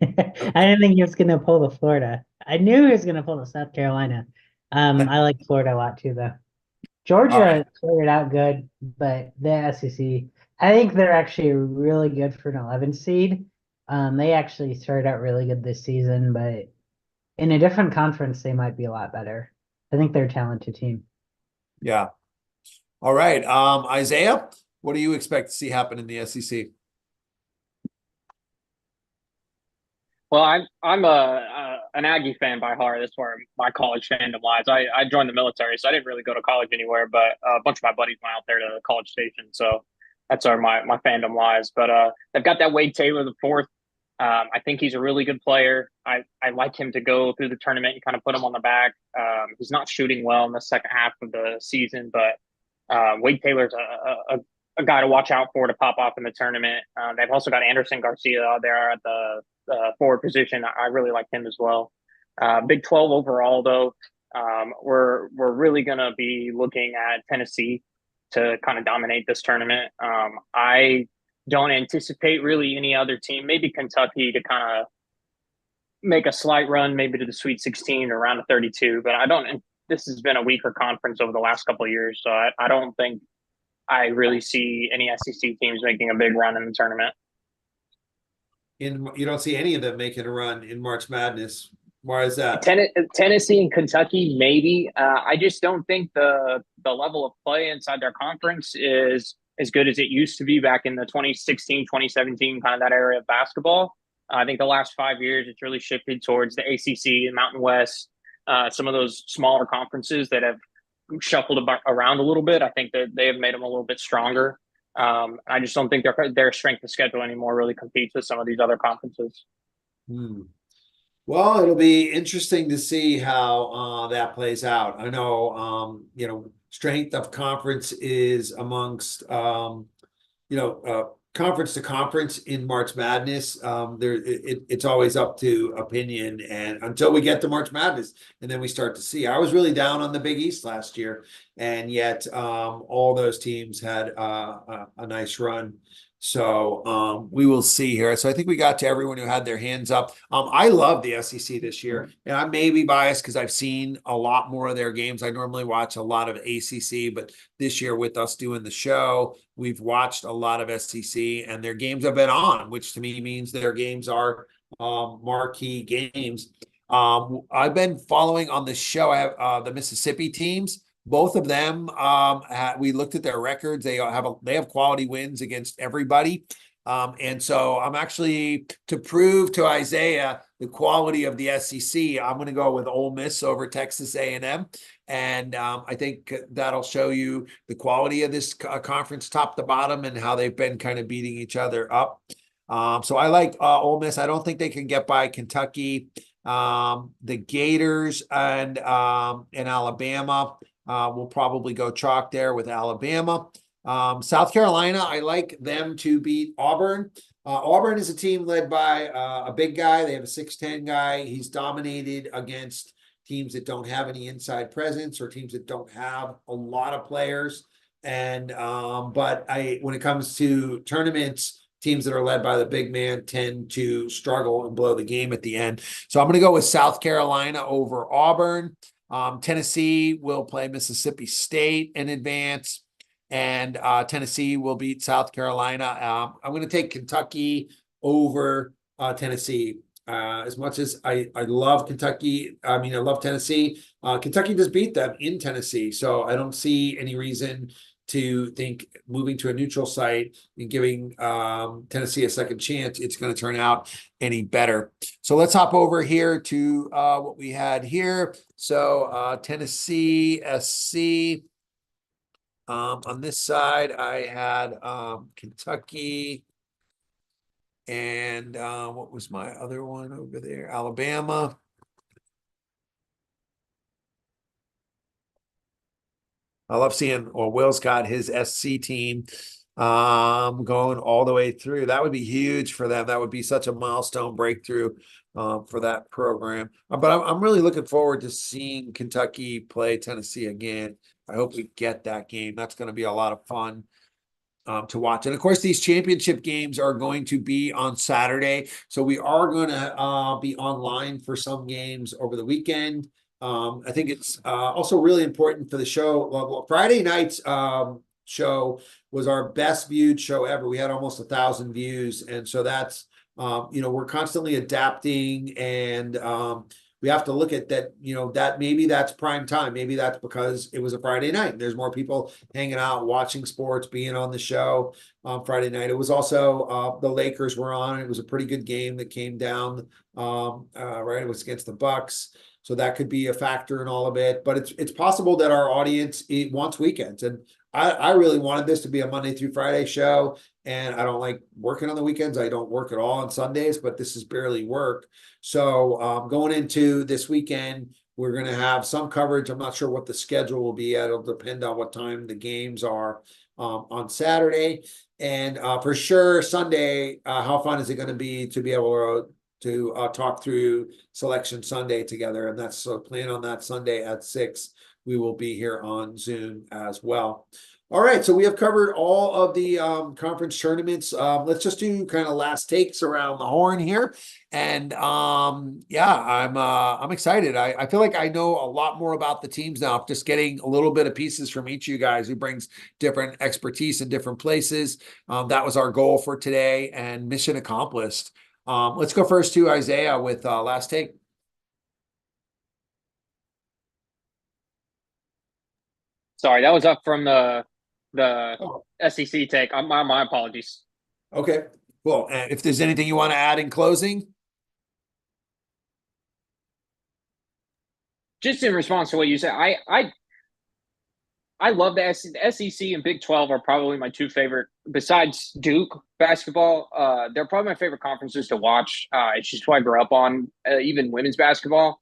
I didn't think he was going to pull the Florida. I knew he was going to pull the South Carolina. I like Florida a lot too, though. All Georgia right. started out good, but the SEC, I think they're actually really good for an 11 seed. They actually started out really good this season, but in a different conference, they might be a lot better. I think they're a talented team. Yeah. All right. Isaiah, what do you expect to see happen in the SEC? Well, I'm a an Aggie fan by heart. That's where my college fandom lies. I joined the military, so I didn't really go to college anywhere, but a bunch of my buddies went out there to College Station, so that's where my fandom lies. But they've got that Wade Taylor the fourth. I think he's a really good player. I like him to go through the tournament and kind of put him on the back. He's not shooting well in the second half of the season, but Wade Taylor's a guy to watch out for to pop off in the tournament. They've also got Anderson Garcia out there at the forward position. I really like him as well. Big 12 overall, though, we're really going to be looking at Tennessee to kind of dominate this tournament. I don't anticipate really any other team, maybe Kentucky to kind of make a slight run, maybe to the Sweet 16 or round of 32. But I don't. This has been a weaker conference over the last couple of years, so I don't think I really see any SEC teams making a big run in the tournament. You don't see any of them making a run in March Madness. Why is that? Tennessee and Kentucky, maybe. I just don't think the level of play inside their conference is as good as it used to be back in the 2016, 2017, kind of that area of basketball. I think the last 5 years, it's really shifted towards the ACC and Mountain West, some of those smaller conferences that have shuffled around a little bit. I think that they have made them a little bit stronger. I just don't think their strength of schedule anymore really competes with some of these other conferences. Well, it'll be interesting to see how that plays out. I know, strength of conference is amongst, conference to conference in March Madness. It's always up to opinion, and until we get to March Madness, and then we start to see. I was really down on the Big East last year, and yet all those teams had a nice run. So we will see here. So I think we got to everyone who had their hands up. I love the SEC this year, and I may be biased because I've seen a lot more of their games. I normally watch a lot of ACC, but this year with us doing the show, we've watched a lot of SEC, and their games have been on, which to me means their games are marquee games. I've been following on the show. I have the Mississippi teams. Both of them, we looked at their records. They have quality wins against everybody. And so I'm actually, to prove to Isaiah the quality of the SEC, I'm going to go with Ole Miss over Texas A&M. And I think that'll show you the quality of this conference top to bottom and how they've been kind of beating each other up. So I like Ole Miss. I don't think they can get by Kentucky. The Gators and Alabama. We'll probably go chalk there with Alabama. South Carolina, I like them to beat Auburn. Auburn is a team led by a big guy. They have a 6'10" guy. He's dominated against teams that don't have any inside presence or teams that don't have a lot of players. And but when it comes to tournaments, teams that are led by the big man tend to struggle and blow the game at the end. So I'm going to go with South Carolina over Auburn. Tennessee will play Mississippi State in advance, and Tennessee will beat South Carolina. I'm going to take Kentucky over Tennessee. As much as I love Kentucky, I love Tennessee. Kentucky just beat them in Tennessee, so I don't see any reason to think moving to a neutral site and giving Tennessee a second chance, it's going to turn out any better. So let's hop over here to what we had here. So Tennessee SC. On this side, I had Kentucky. And what was my other one over there? Alabama. I love seeing, Will's got his SC team going all the way through. That would be huge for them. That would be such a milestone breakthrough for that program. But I'm really looking forward to seeing Kentucky play Tennessee again. I hope we get that game. That's going to be a lot of fun to watch. And of course, these championship games are going to be on Saturday. So we are going to be online for some games over the weekend. I think it's also really important for the show. Well, Friday night's show was our best viewed show ever. We had almost 1,000 views, and so that's we're constantly adapting, and we have to look at that. That maybe that's prime time. Maybe that's because it was a Friday night. There's more people hanging out, watching sports, being on the show on Friday night. It was also the Lakers were on. It was a pretty good game that came down. Right, it was against the Bucks. So that could be a factor in all of it, but it's possible that our audience wants weekends, and I really wanted this to be a Monday through Friday show, and I don't like working on the weekends. I don't work at all on Sundays, but this is barely work. So going into this weekend, we're going to have some coverage. I'm not sure what the schedule will be. It'll depend on what time the games are on Saturday, and for sure Sunday. How fun is it going to be able to talk through Selection Sunday together? And that's plan on that Sunday at 6. We will be here on Zoom as well. All right, so we have covered all of the conference tournaments. Let's just do kind of last takes around the horn here. And yeah, I'm excited. I feel like I know a lot more about the teams now, just getting a little bit of pieces from each of you guys who brings different expertise in different places. That was our goal for today, and mission accomplished. Let's go first to Isaiah with last take. Sorry, that was up from the SEC take. My apologies. Okay. Well, if there's anything you want to add in closing. Just in response to what you said, I love the SEC and Big 12 are probably my two favorite, besides Duke basketball. They're probably my favorite conferences to watch. It's just who I grew up on, even women's basketball.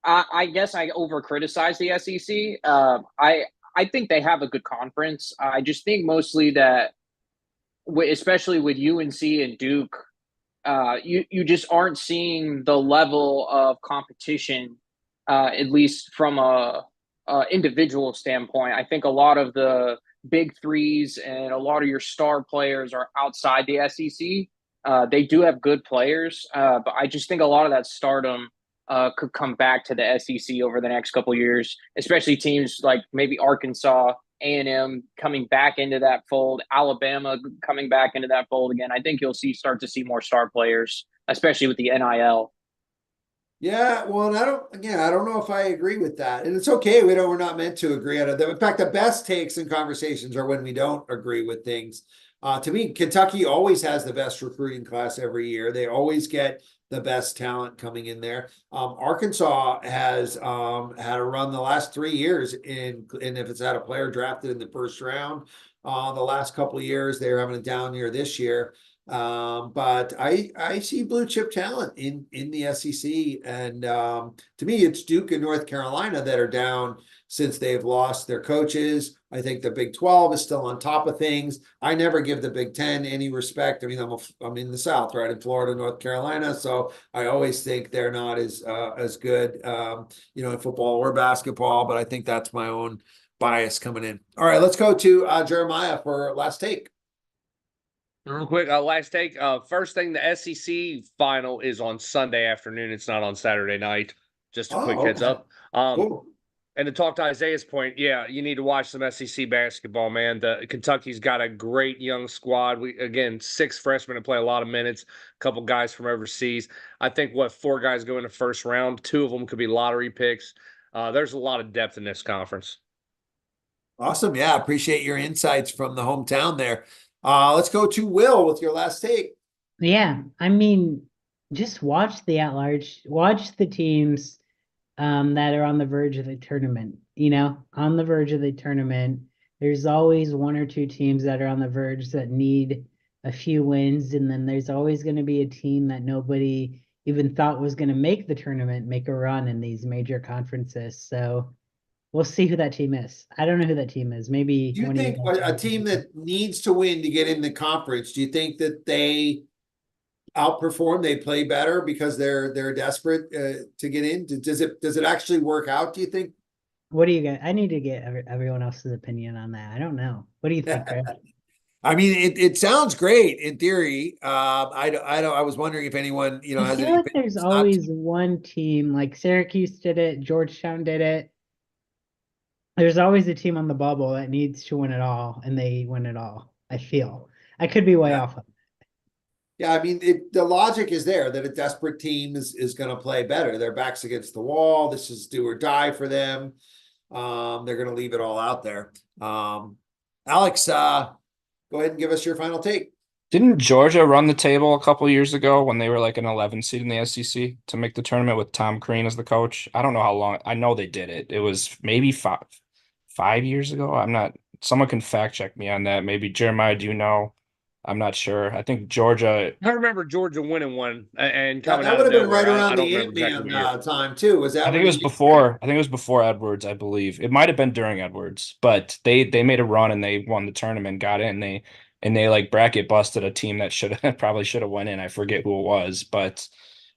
I guess I over criticize the SEC. I think they have a good conference. I just think mostly that, especially with UNC and Duke, you just aren't seeing the level of competition, at least from a individual standpoint. I think a lot of the big threes and a lot of your star players are outside the SEC. They do have good players, but I just think a lot of that stardom could come back to the SEC over the next couple of years, especially teams like maybe Arkansas, A&M coming back into that fold, Alabama coming back into that fold again. I think you'll start to see more star players, especially with the NIL. Yeah, well, I don't know if I agree with that. And it's okay. We're not meant to agree on it. In fact, the best takes and conversations are when we don't agree with things. To me, Kentucky always has the best recruiting class every year. They always get the best talent coming in there. Arkansas has had a run the last 3 years and if it's had a player drafted in the first round, the last couple of years, they're having a down year this year. But I see blue chip talent in the SEC, and to me, it's Duke and North Carolina that are down since they've lost their coaches. I think the Big 12 is still on top of things. I never give the Big 10 any respect. I mean, I'm in the South, right, in Florida, North Carolina, so I always think they're not as good, in football or basketball. But I think that's my own bias coming in. All right, let's go to Jeremiah for last take. Real quick, last take. First thing, the SEC final is on Sunday afternoon. It's not on Saturday night. Just a quick heads up. Cool. And to talk to Isaiah's point, yeah, you need to watch some SEC basketball, man. Kentucky's got a great young squad. Again, 6 freshmen to play a lot of minutes, a couple guys from overseas. I think 4 guys go in the first round. 2 of them could be lottery picks. There's a lot of depth in this conference. Awesome. Yeah, appreciate your insights from the hometown there. Let's go to Will with your last take. Yeah, I mean, just watch the at-large, watch the teams that are on the verge of the tournament, on the verge of the tournament. There's always 1 or 2 teams that are on the verge that need a few wins, and then there's always going to be a team that nobody even thought was going to make the tournament, make a run in these major conferences. So we'll see who that team is. I don't know who that team is. Maybe Do you think a team that needs to win to get in the conference, do you think that they outperform, they play better because they're desperate to get in? Does it actually work out, do you think? What do you get? I need to get everyone else's opinion on that. I don't know. What do you think, Chris? I mean, it sounds great in theory. I was wondering if anyone, I has feel any like there's opinions. Not always one team, like Syracuse did it, Georgetown did it. There's always a team on the bubble that needs to win it all, and they win it all. I feel. I could be way Yeah. off. Yeah, I mean, the logic is there that a desperate team is going to play better. Their back's against the wall. This is do or die for them. They're going to leave it all out there. Alex, go ahead and give us your final take. Didn't Georgia run the table a couple years ago when they were like an 11 seed in the SEC to make the tournament with Tom Crean as the coach? I don't know how long. I know they did it. It was maybe 5 years ago. I'm not. Someone can fact check me on that. Maybe Jeremiah, do you know? I'm not sure. I think Georgia. I remember Georgia winning one and That, coming that out would of have been right nowhere. around I don't the remember exactly Ant-Man what year. time too. Was that I think when it was the before. I think it was before Edwards. I believe it might have been during Edwards, but they made a run and they won the tournament, got in. They like bracket busted a team that probably should have went in. I forget who it was, but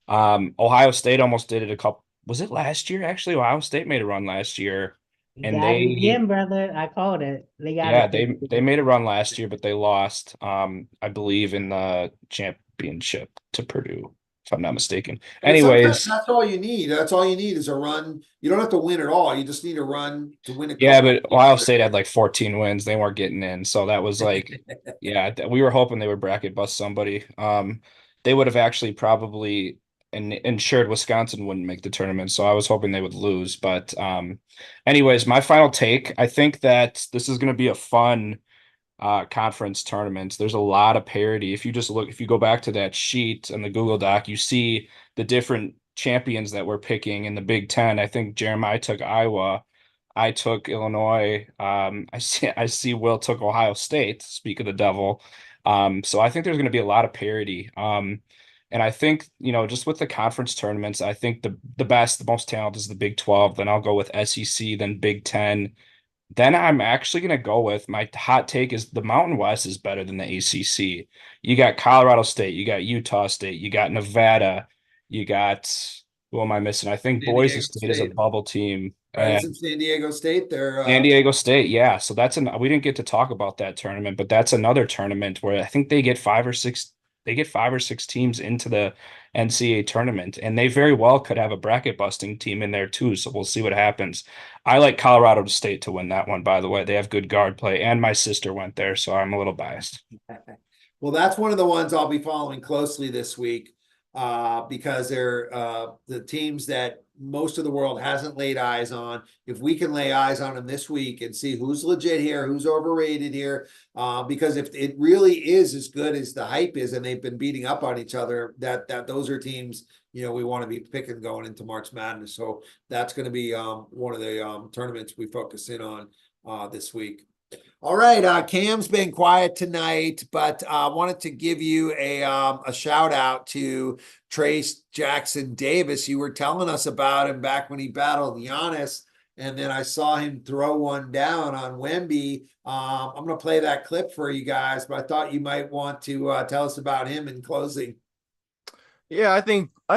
Ohio State almost did it a couple. Was it last year? Actually, Ohio State made a run last year, and Got it again, brother. I called it. They got yeah, it. they made a run last year, but they lost, I believe, in the championship to Purdue, if I'm not mistaken. But sometimes Anyways, that's all you need. That's all you need is a run. You don't have to win at all. You just need a run to win a yeah, couple. but Ohio State had like 14 wins. They weren't getting in, so that was like, yeah, we were hoping they would bracket bust somebody. They would have actually probably ensured Wisconsin wouldn't make the tournament, so I was hoping they would lose. But anyways, my final take, I think that this is going to be a fun conference tournaments. There's a lot of parity. If you go back to that sheet in the Google Doc, you see the different champions that we're picking in the Big 10. I think Jeremiah took Iowa. I took Illinois. I see Will took Ohio State. Speak of the devil. So I think there's going to be a lot of parity. And I think, just with the conference tournaments, I think the best, the most talented is the Big 12. Then I'll go with SEC, then Big 10. Then I'm actually going to go with my hot take is the Mountain West is better than the ACC. You got Colorado State, you got Utah State, you got Nevada, you got who am I missing? I think San Boise Diego State is a State. bubble team. Right, And isn't San Diego State? They're San Diego State, yeah. So we didn't get to talk about that tournament, but that's another tournament where I think they get 5 or 6 teams into the NCAA tournament, and they very well could have a bracket busting team in there too. So we'll see what happens. I like Colorado State to win that one, by the way. They have good guard play, and my sister went there, so I'm a little biased. well, that's one of the ones I'll be following closely this week, because they're the teams that most of the world hasn't laid eyes on. If we can lay eyes on them this week and see who's legit here, who's overrated here, because if it really is as good as the hype is, and they've been beating up on each other, that those are teams we want to be picking going into March Madness. So that's going to be one of the tournaments we focus in on this week. All right, Cam's been quiet tonight, but I wanted to give you a shout out to Trace Jackson Davis. You were telling us about him back when he battled Giannis, and then I saw him throw one down on Wemby. I'm going to play that clip for you guys, but I thought you might want to tell us about him in closing. Yeah, I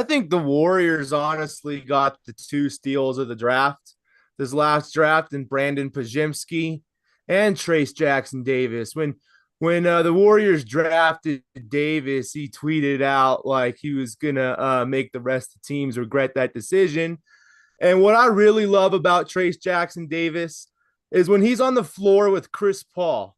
think the Warriors honestly got the 2 steals of the draft, this last draft, and Brandon Pajimski and Trace Jackson Davis. When the Warriors drafted Davis, he tweeted out like he was gonna make the rest of the teams regret that decision. And what I really love about Trace Jackson Davis is when he's on the floor with Chris Paul.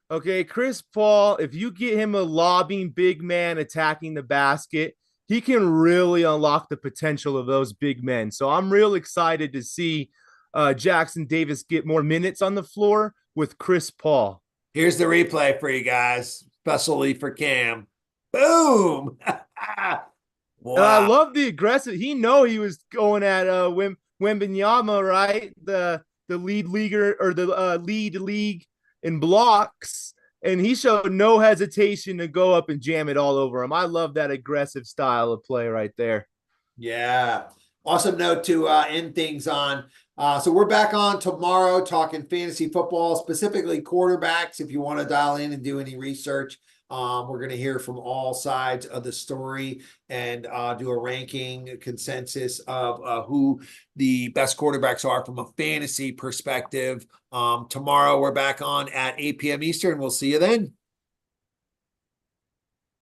Okay, Chris Paul, if you get him a lobbing big man attacking the basket, he can really unlock the potential of those big men. So I'm real excited to see Jackson Davis get more minutes on the floor with Chris Paul. Here's the replay for you guys, especially for Cam. Boom! Wow. And I love the aggressive. He he was going at Wembanyama, right? The lead leaguer or the lead league in blocks. And he showed no hesitation to go up and jam it all over him. I love that aggressive style of play right there. Yeah. Awesome note to end things on. So we're back on tomorrow talking fantasy football, specifically quarterbacks. If you want to dial in and do any research, we're going to hear from all sides of the story and do a ranking, a consensus of who the best quarterbacks are from a fantasy perspective. Tomorrow we're back on at 8 p.m. Eastern. We'll see you then.